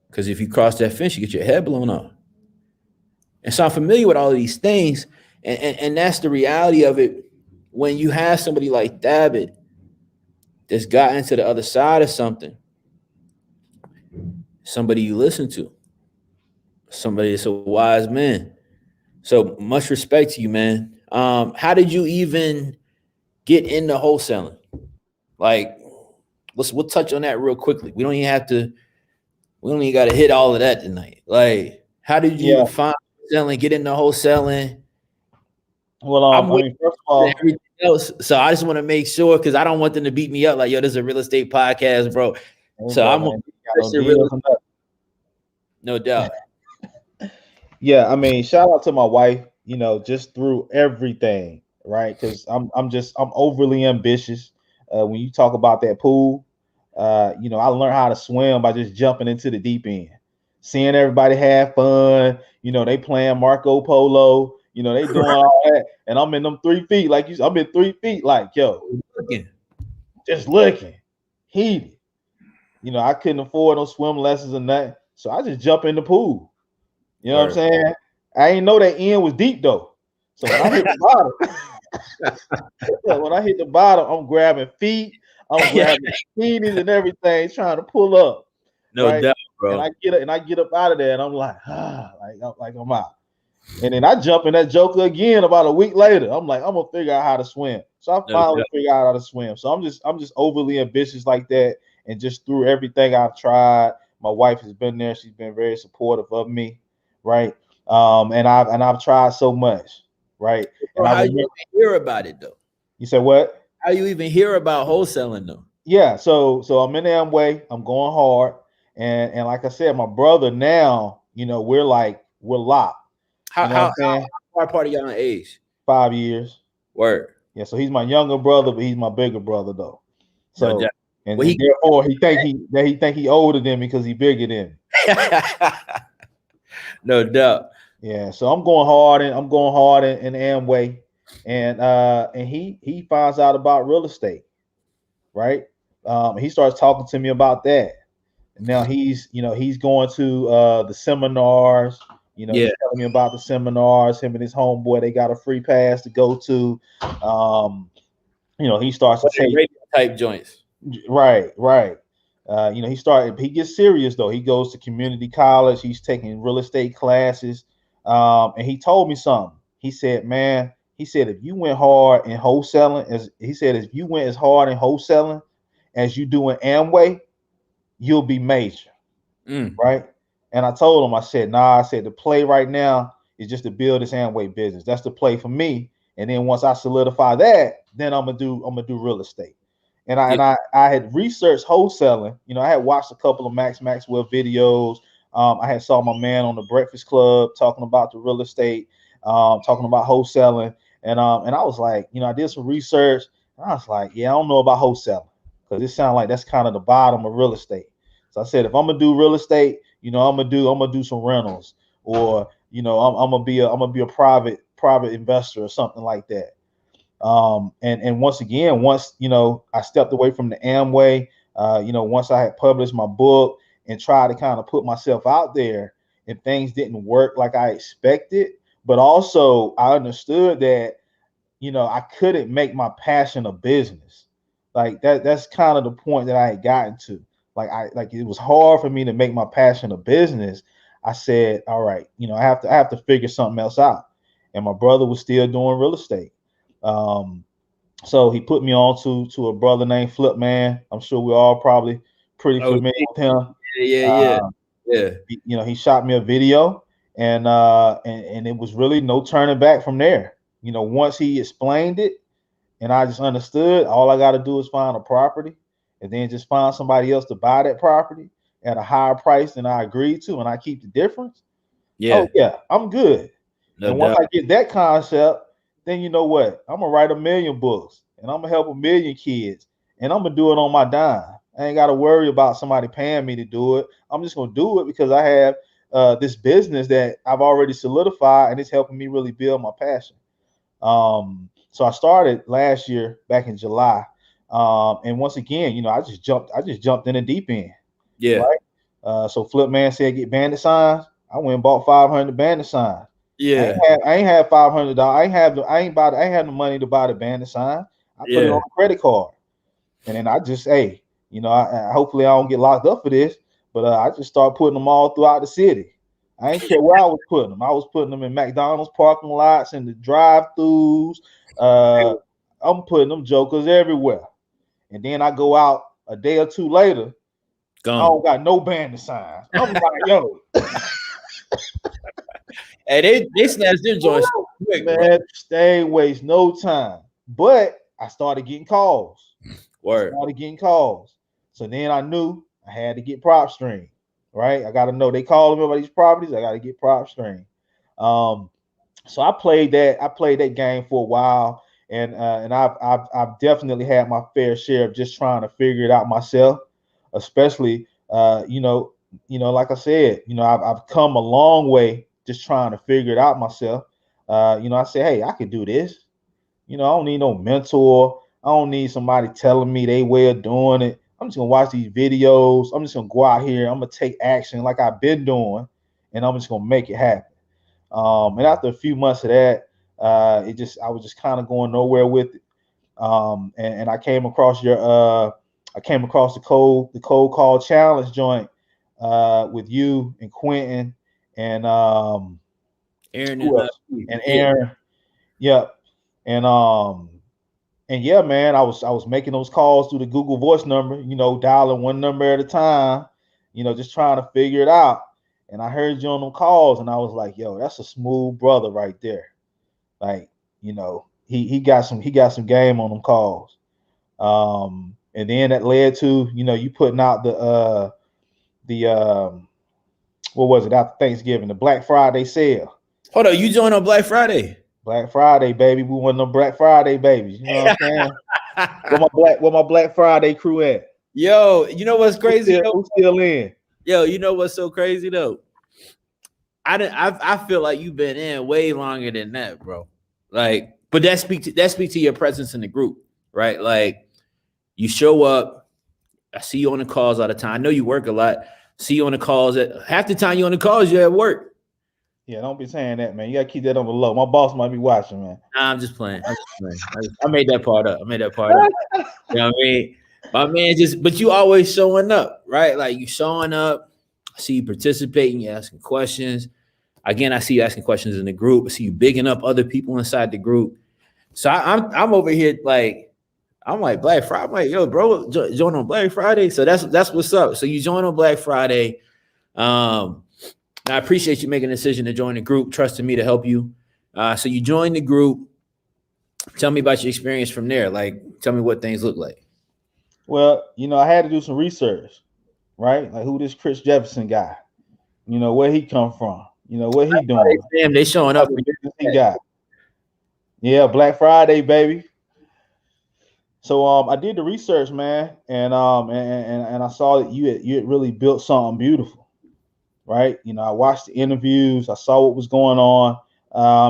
Because if you cross that fence, you get your head blown off. And so I'm familiar with all of these things. And that's the reality of it. When you have somebody like Dabbit that's gotten to the other side of something, somebody you listen to, somebody that's a wise man. So much respect to you, man. How did you even get into wholesaling? Like, we'll touch on that real quickly. We don't even got to hit all of that tonight. Like, how did you find selling, get into wholesaling? Well, I mean, first of all, everything else. So I just want to make sure, because I don't want them to beat me up like, yo, this is a real estate podcast, bro. So I'm no doubt. Yeah, I mean, shout out to my wife, just through everything, right? Because I'm overly ambitious. When you talk about that pool, I learned how to swim by just jumping into the deep end, seeing everybody have fun. They playing Marco Polo. They doing all that, and I'm in them 3 feet, like I'm in 3 feet, like just looking, heated. I couldn't afford no swim lessons or nothing, so I just jump in the pool. You know what I'm saying? I ain't know that end was deep though. So when I hit the bottom, I'm grabbing feet, I'm grabbing feeties and everything, trying to pull up. No doubt, bro. And I get up out of there, and I'm like, like I'm out. And then I jump in that joker again about a week later. I'm like, I'm gonna figure out how to swim. So I finally figure out how to swim. So I'm just overly ambitious like that, and just through everything I've tried, my wife has been there. She's been very supportive of me, right? And I've tried so much, right? Bro, how you even hear about it though? You said what? How you even hear about wholesaling though? Yeah, so I'm in Amway. I'm going hard, and like I said, my brother now, we're locked. How far apart are y'all in age? 5 years. Word. Yeah, so he's my younger brother, but he's my bigger brother though. So therefore he think he older than me because he bigger than me. No doubt. Yeah, so I'm going hard in Amway, and he finds out about real estate, right? He starts talking to me about that. And now he's going to the seminars. He's telling me about the seminars. Him and his homeboy, they got a free pass to go to. He starts to take radio type joints. Right. He gets serious though. He goes to community college. He's taking real estate classes. And he told me something. He said, man, if you went hard in wholesaling, if you went as hard in wholesaling as you do in Amway, you'll be major. Right. And I told him, I said, the play right now is just to build this Amway business. That's the play for me. And then once I solidify that, then I'm gonna do real estate. And I had researched wholesaling. I had watched a couple of Max Maxwell videos. I had saw my man on the Breakfast Club talking about the real estate, talking about wholesaling. And I was like, I did some research. And I was like, yeah, I don't know about wholesaling because it sounds like that's kind of the bottom of real estate. So I said, if I'm gonna do real estate, I'm gonna do some rentals, or I'm gonna be a private investor or something like that. And once again, I stepped away from the Amway, once I had published my book and tried to kind of put myself out there, and things didn't work like I expected, but also I understood that, I couldn't make my passion a business. Like that's kind of the point that I had gotten to. Like it was hard for me to make my passion a business. I said, all right, I have to figure something else out. And my brother was still doing real estate. Um, so he put me on to a brother named Flip Man. I'm sure we're all probably pretty Oh, familiar with him. yeah. He shot me a video, and it was really no turning back from there. Once he explained it, and I just understood, all I got to do is find a property, and then just find somebody else to buy that property at a higher price than I agreed to, and I keep the difference. Yeah. Oh yeah, I'm good. No And once doubt. I get that concept, then you know what? I'm gonna write 1,000,000 books, and I'm gonna help 1,000,000 kids, and I'm gonna do it on my dime. I ain't got to worry about somebody paying me to do it. I'm just gonna do it because I have this business that I've already solidified, and it's helping me really build my passion. So I started last year back in July, and once again, I just jumped in the deep end. Yeah. Right. So Flip Man said get bandit signs. I went and bought 500 bandit signs. Yeah. I ain't had $500. I ain't had the money to buy the bandit sign. I put it on a credit card, and then I just hopefully I don't get locked up for this, but I just start putting them all throughout the city. I ain't care where I was putting them. I was putting them in McDonald's parking lots, in the drive-throughs. I'm putting them jokers everywhere. And then I go out a day or two later. Gone. I don't got no bandit signs. I'm like, yo. Hey, they snatched their joints quick, man. They ain't waste no time. But I started getting calls. So then I knew I had to get prop stream. Right? I got to know they call me about these properties. I got to get prop stream. So I played that game for a while, and I've definitely had my fair share of just trying to figure it out myself. Especially, like I said, I've come a long way just trying to figure it out myself. I say, hey, I can do this. I don't need no mentor. I don't need somebody telling me their way of doing it. I'm just gonna watch these videos. I'm just gonna go out here. I'm gonna take action like I've been doing, and I'm just gonna make it happen. And after a few months of that, I was just kind of going nowhere with it. And I came across the cold call challenge joint with you and Quentin and Aaron and Aaron. Yep. And yeah, man, I was making those calls through the Google Voice number, dialing one number at a time, just trying to figure it out. And I heard you on them calls, and I was like, yo, that's a smooth brother right there. Like, he got some game on them calls. And then that led to, you putting out the what was it, after Thanksgiving, the Black Friday sale. Hold on, you joined on Black Friday? Black Friday, baby. We want them Black Friday babies. You know what I'm saying? Where my Black Friday crew at? Yo, you know what's crazy? Who's still in? Yo, you know what's so crazy though? I feel like you've been in way longer than that, bro. Like, but that speaks to your presence in the group, right? Like, you show up. I see you on the calls all the time. I know you work a lot. See you on the calls. Half the time you on the calls, you're at work. Yeah, don't be saying that, man. You gotta keep that on the low. My boss might be watching, man. Nah, I'm just playing. I made that part up. You know what I mean? My man, but you always showing up, right? Like, you showing up. I see you participating. You asking questions. Again, I see you asking questions in the group. I see you bigging up other people inside the group. So I'm over here I'm like Black Friday. I'm like, yo, bro, join on Black Friday. So that's what's up. So you join on Black Friday. I appreciate you making a decision to join the group, trusting me to help you. So you join the group. Tell me about your experience from there. Like, tell me what things look like. Well, I had to do some research, right? Like, who this Chris Jefferson guy? Where he come from? What he doing? Damn, they showing up. He got. Yeah, Black Friday, baby. So I did the research, man, and I saw that you had really built something beautiful, right? I watched the interviews, I saw what was going on,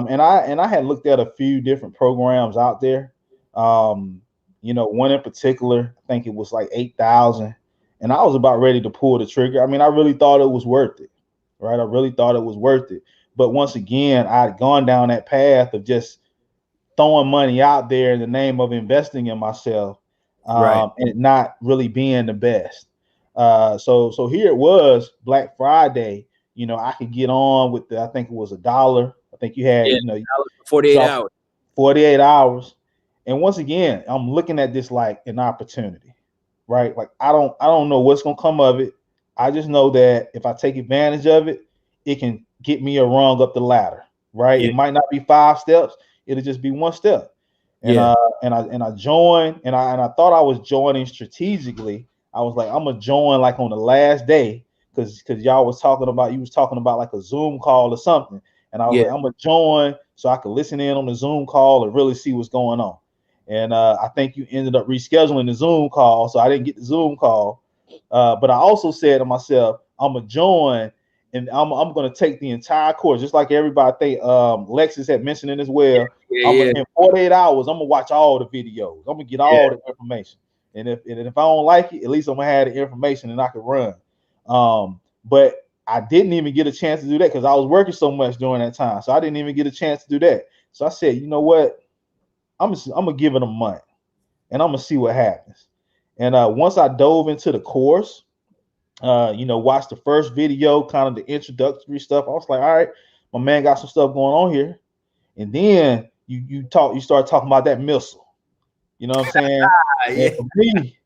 and I had looked at a few different programs out there. One in particular, I think it was like 8,000, and I was about ready to pull the trigger. I mean, I really thought it was worth it, right? I really thought it was worth it. But once again, I'd gone down that path of just throwing money out there in the name of investing in myself. Right. and it not really being the best. So here it was Black Friday. You know, I could get on with I think it was $1. I think you had, Yeah. you know, 48 hours. 48 hours. And once again, I'm looking at this like an opportunity, right? Like I don't know what's gonna come of it. I just know that if I take advantage of it, it can get me a rung up the ladder, right? Yeah. It might not be 5 steps, it'll just be one step. And Yeah. I joined and I thought I was joining strategically. I was like, I'm gonna join like on the last day because y'all was talking about like a Zoom call or something. And I was Yeah. like, I'm gonna join so I could listen in on the Zoom call and really see what's going on. And I think you ended up rescheduling the Zoom call, so I didn't get the Zoom call. But I also said to myself, I'm gonna join and I'm gonna take the entire course, just like everybody. I think Lexus had mentioned it as well. Yeah. In 48 hours, I'm gonna watch all the videos. I'm gonna get all the information. And if I don't like it, at least I'm gonna have the information and I can run. But I didn't even get a chance to do that because I was working so much during that time. So I didn't even get a chance to do that. So I said, you know what? I'm gonna give it a month and I'm gonna see what happens. And once I dove into the course, watched the first video, kind of the introductory stuff. I was like, all right, my man got some stuff going on here. And then you start talking about that missile. You know what I'm saying? Yeah. And for me,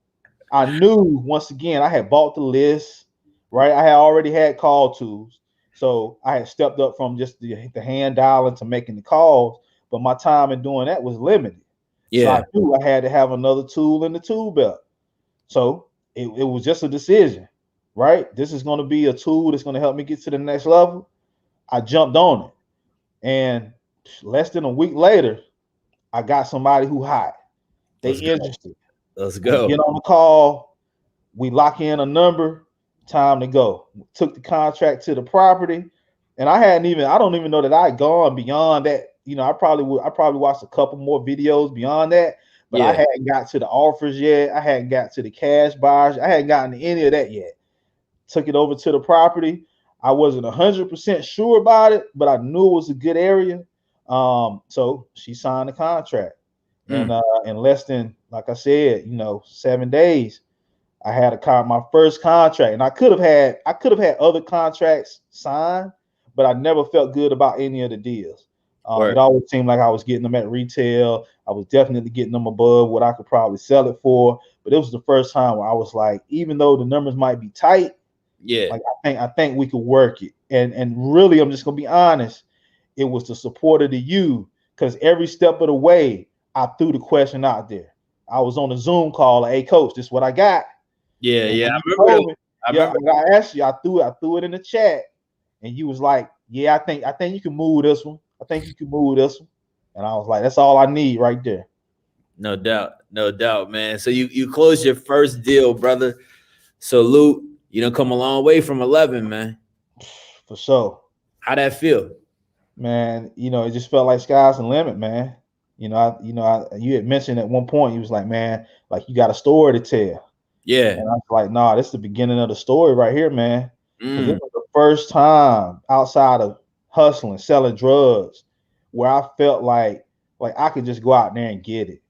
I knew once again I had bought the list, right? I had already had call tools. So I had stepped up from just the hand dialing to making the calls, but my time in doing that was limited. So I Yeah. knew I had to have another tool in the tool belt. So it was just a decision, right? This is going to be a tool that's going to help me get to the next level. I jumped on it. And less than a week later, I got somebody who hot. They Let's go. interested. Let's We go. get on the call. We lock in a number. Time to go. Took the contract to the property, and I don't even know that I had gone beyond that. You know, I probably watched a couple more videos beyond that, but I Yeah. hadn't got to the offers yet. I hadn't got to the cash buyers. I hadn't gotten to any of that yet. Took it over to the property. I wasn't 100% sure about it, but I knew it was a good area. So she signed the contract, and in less than, like I said, 7 days, I had my first contract, and I could have had other contracts signed, but I never felt good about any of the deals. It always seemed like I was getting them at retail. I was definitely getting them above what I could probably sell it for. But it was the first time where I was like, even though the numbers might be tight, Yeah. like I think we could work it. And really, I'm just gonna be honest. It was the support of the you, because every step of the way, I threw the question out there. I was on a Zoom call, like, hey coach, this is what I got. Yeah. And Yeah. when I you remember told me, I remember. I asked you, I threw it in the chat, and you was like, yeah, I think you can move this one. I think you can move this one. And I was like, that's all I need right there. No doubt. No doubt, man. So you closed your first deal, brother. Salute. You know, come a long way from 11, man. For sure. How'd that feel? Man, it just felt like sky's the limit, man. You had mentioned at one point, you was like, man, like you got a story to tell. Yeah. And I was like, nah, this is the beginning of the story right here, man. Because this Mm. was the first time outside of hustling, selling drugs, where I felt like I could just go out there and get it.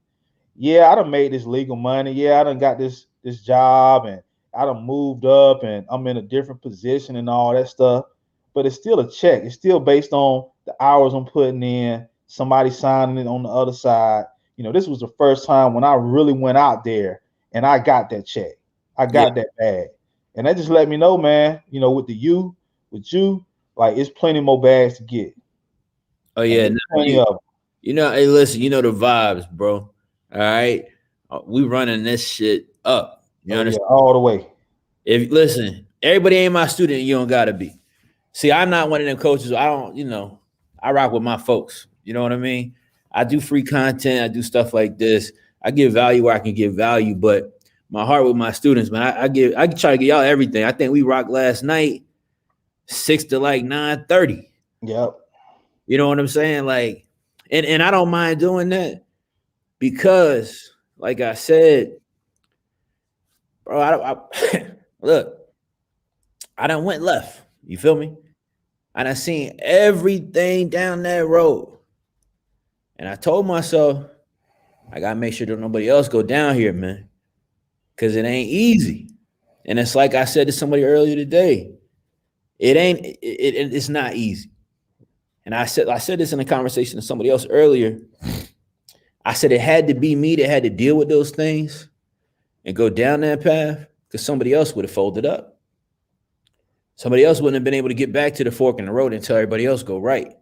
Yeah, I done made this legal money. Yeah, I done got this job, and I done moved up, and I'm in a different position and all that stuff. But it's still a check. It's still based on the hours I'm putting in, somebody signing it on the other side. This was the first time when I really went out there and I got that check. I Yeah. got that bag. And that just let me know, man, with you, like it's plenty more bags to get. Oh And yeah. there's No, plenty of them. hey, listen, you know the vibes, bro. All right. We running this shit up. You Oh yeah, understand? all the way. If listen, everybody ain't my student, you don't gotta be. See, I'm not one of them coaches. I don't, I rock with my folks. You know what I mean? I do free content, I do stuff like this. I give value where I can give value, but my heart with my students, man. I try to give y'all everything. I think we rocked last night, 6 to like 9:30. Yep. You know what I'm saying? Like, and I don't mind doing that because, like I said, bro, look, I done went left. You feel me? I done seen everything down that road. And I told myself, I gotta make sure that nobody else go down here, man. because it ain't easy. And it's like I said to somebody earlier today, it's not easy. And I said this in a conversation to somebody else earlier. I said it had to be me that had to deal with those things and go down that path, because somebody else would have folded up. Somebody else wouldn't have been able to get back to the fork in the road and tell everybody else go right.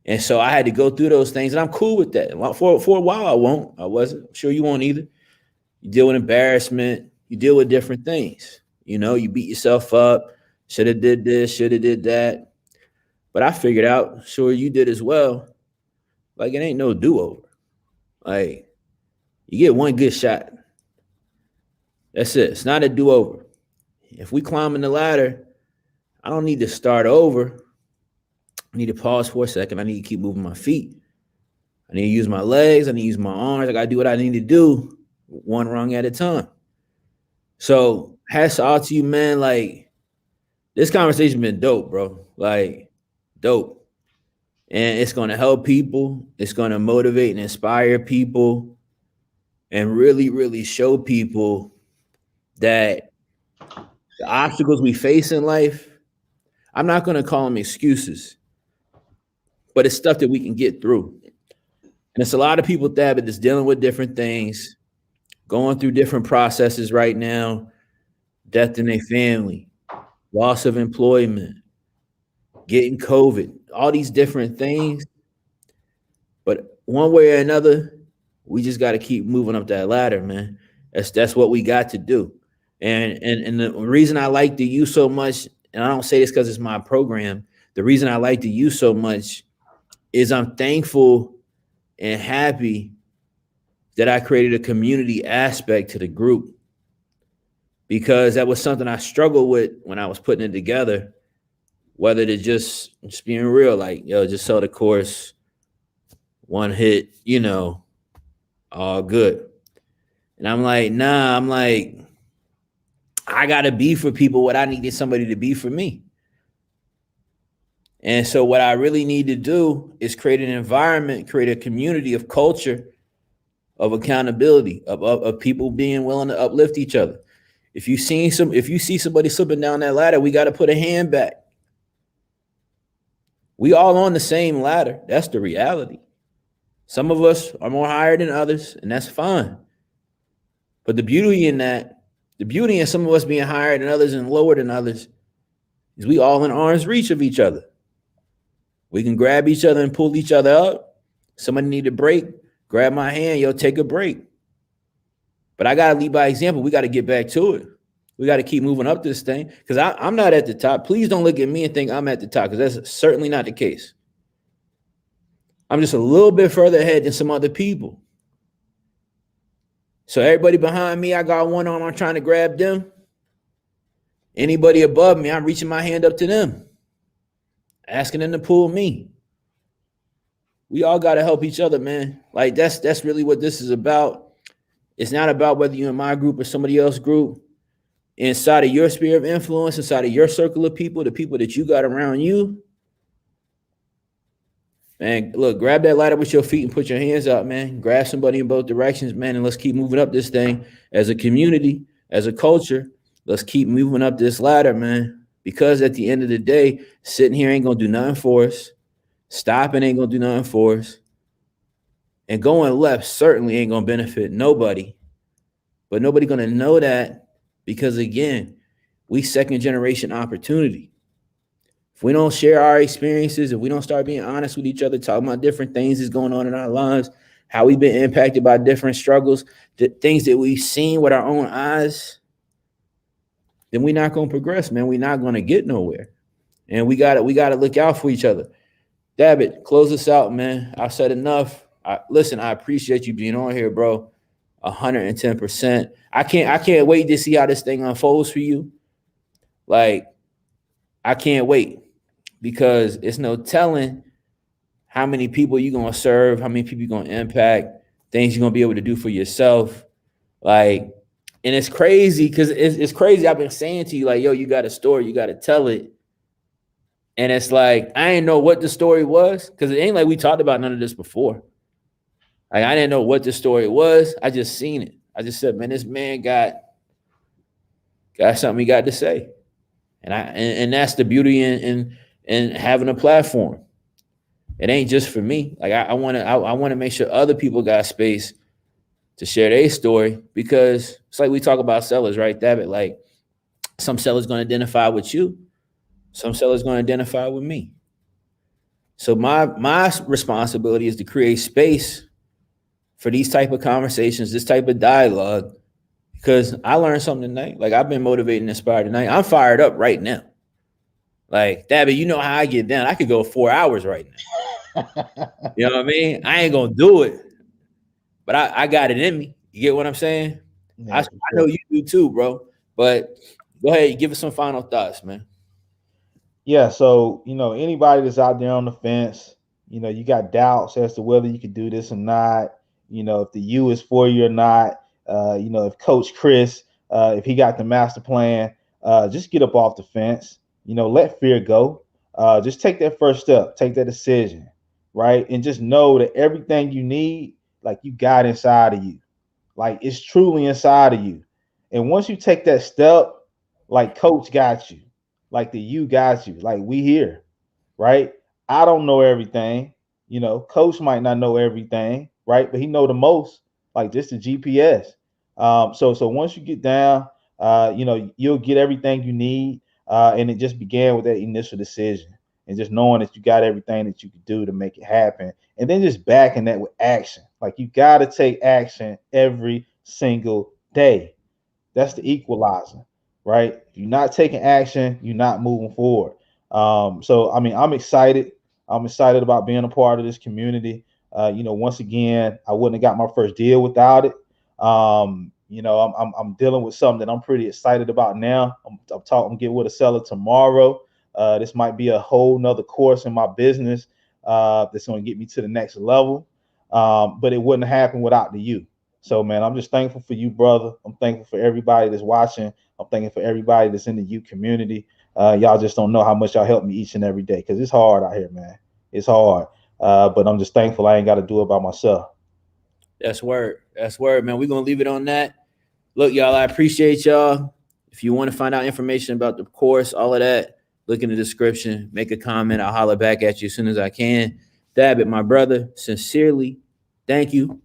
And so I had to go through those things, and I'm cool with that. For a while, I wasn't. I'm sure you won't either. You deal with embarrassment. You deal with different things. You know, you beat yourself up. Should have did this, should have did that. But I figured out, sure you did as well, like it ain't no do-over. Like, you get one good shot. That's it. It's not a do-over. If we climbing the ladder, I don't need to start over. I need to pause for a second. I need to keep moving my feet. I need to use my legs. I need to use my arms. I got to do what I need to do, one rung at a time. So hats off to you, man. Like, this conversation been dope, bro. Like, dope. And it's going to help people. It's going to motivate and inspire people and really, really show people that the obstacles we face in life, I'm not going to call them excuses, but it's stuff that we can get through. And it's a lot of people, Thaabit, that's dealing with different things, going through different processes right now, death in their family, loss of employment, getting COVID, all these different things. But one way or another, we just got to keep moving up that ladder, man. That's what we got to do. And the reason I like the U so much, and I don't say this because it's my program, the reason I like the U so much is I'm thankful and happy that I created a community aspect to the group, because that was something I struggled with when I was putting it together, whether to just being real, like, yo, just sell the course, one hit, you know, all good. And I'm like, nah, I got to be for people what I needed somebody to be for me. And so what I really need to do is create an environment, create a community of culture, of accountability, of people being willing to uplift each other. If you see somebody slipping down that ladder, we got to put a hand back. We all on the same ladder. That's the reality. Some of us are more higher than others, and that's fine. But the beauty in some of us being higher than others and lower than others is we all in arm's reach of each other. We can grab each other and pull each other up. Somebody need a break, grab my hand, yo, take a break. But I got to lead by example. We got to get back to it. We got to keep moving up this thing, because I'm not at the top. Please don't look at me and think I'm at the top, because that's certainly not the case. I'm just a little bit further ahead than some other people. So everybody behind me, I got one arm, I'm trying to grab them. Anybody above me, I'm reaching my hand up to them, asking them to pull me. We all got to help each other, man. Like, that's really what this is about. It's not about whether you're in my group or somebody else's group. Inside of your sphere of influence, inside of your circle of people, the people that you got around you, man, look, grab that ladder with your feet and put your hands out, man. Grab somebody in both directions, man, and let's keep moving up this thing as a community, as a culture. Let's keep moving up this ladder, man, because at the end of the day, sitting here ain't going to do nothing for us. Stopping ain't going to do nothing for us. And going left certainly ain't going to benefit nobody. But nobody going to know that, because, again, we second generation opportunity. If we don't share our experiences, if we don't start being honest with each other, talking about different things that's going on in our lives, how we've been impacted by different struggles, the things that we've seen with our own eyes, then we're not going to progress, man. We're not going to get nowhere. And we got to look out for each other. Dabbit, close us out, man. I've said enough. Listen, I appreciate you being on here, bro. 110%. I can't wait to see how this thing unfolds for you. Like, I can't wait, because it's no telling how many people you're going to serve, how many people you're going to impact, things you're going to be able to do for yourself. Like, and it's crazy, because it's crazy. I've been saying to you, like, yo, you got a story, you got to tell it. And it's like, I didn't know what the story was, because it ain't like we talked about none of this before. Like, I didn't know what the story was. I just seen it. I just said, man, this man got something he got to say. And that's the beauty in having a platform. It ain't just for me. Like I want to make sure other people got space to share their story, because it's like we talk about sellers, right, Dabbit? Like some sellers going to identify with you, some sellers going to identify with me. So my responsibility is to create space for these type of conversations, this type of dialogue, because I learned something tonight. Like I've been motivated and inspired tonight. I'm fired up right now. Like, Dabbit, you know how I get down. I could go 4 hours right now. You know what I mean? I ain't gonna do it, but I got it in me. You get what I'm saying? Yeah, I know you do too, bro. But go ahead, give us some final thoughts, man. Yeah, so anybody that's out there on the fence, you got doubts as to whether you can do this or not. If the U is for you or not. If Coach Chris, if he got the master plan, just get up off the fence. Let fear go. Just take that first step, take that decision, right? And just know that everything you need, like you got inside of you, like it's truly inside of you. And once you take that step, like Coach got you, like the U got you, like we here, right? I don't know everything, Coach might not know everything, right? But he know the most, like just the GPS. So once you get down, you'll get everything you need. And it just began with that initial decision and just knowing that you got everything that you could do to make it happen. And then just backing that with action. Like you got to take action every single day. That's the equalizer, right? If you're not taking action, you're not moving forward. So, I mean, I'm excited. I'm excited about being a part of this community. Once again, I wouldn't have got my first deal without it. I'm dealing with something that I'm pretty excited about now. I'm getting with a seller tomorrow. This might be a whole nother course in my business that's going to get me to the next level. But it wouldn't happen without the you. So, man, I'm just thankful for you, brother. I'm thankful for everybody that's watching. I'm thankful for everybody that's in the you community. Y'all just don't know how much y'all help me each and every day, because it's hard out here, man. It's hard. But I'm just thankful I ain't got to do it by myself. That's word. That's word, man. We're going to leave it on that. Look, y'all, I appreciate y'all. If you want to find out information about the course, all of that, look in the description, make a comment. I'll holler back at you as soon as I can. Dabbit, my brother, sincerely, thank you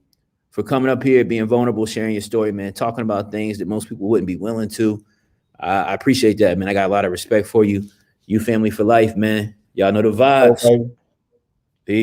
for coming up here, being vulnerable, sharing your story, man, talking about things that most people wouldn't be willing to. I appreciate that, man. I got a lot of respect for you. You family for life, man. Y'all know the vibes. Okay.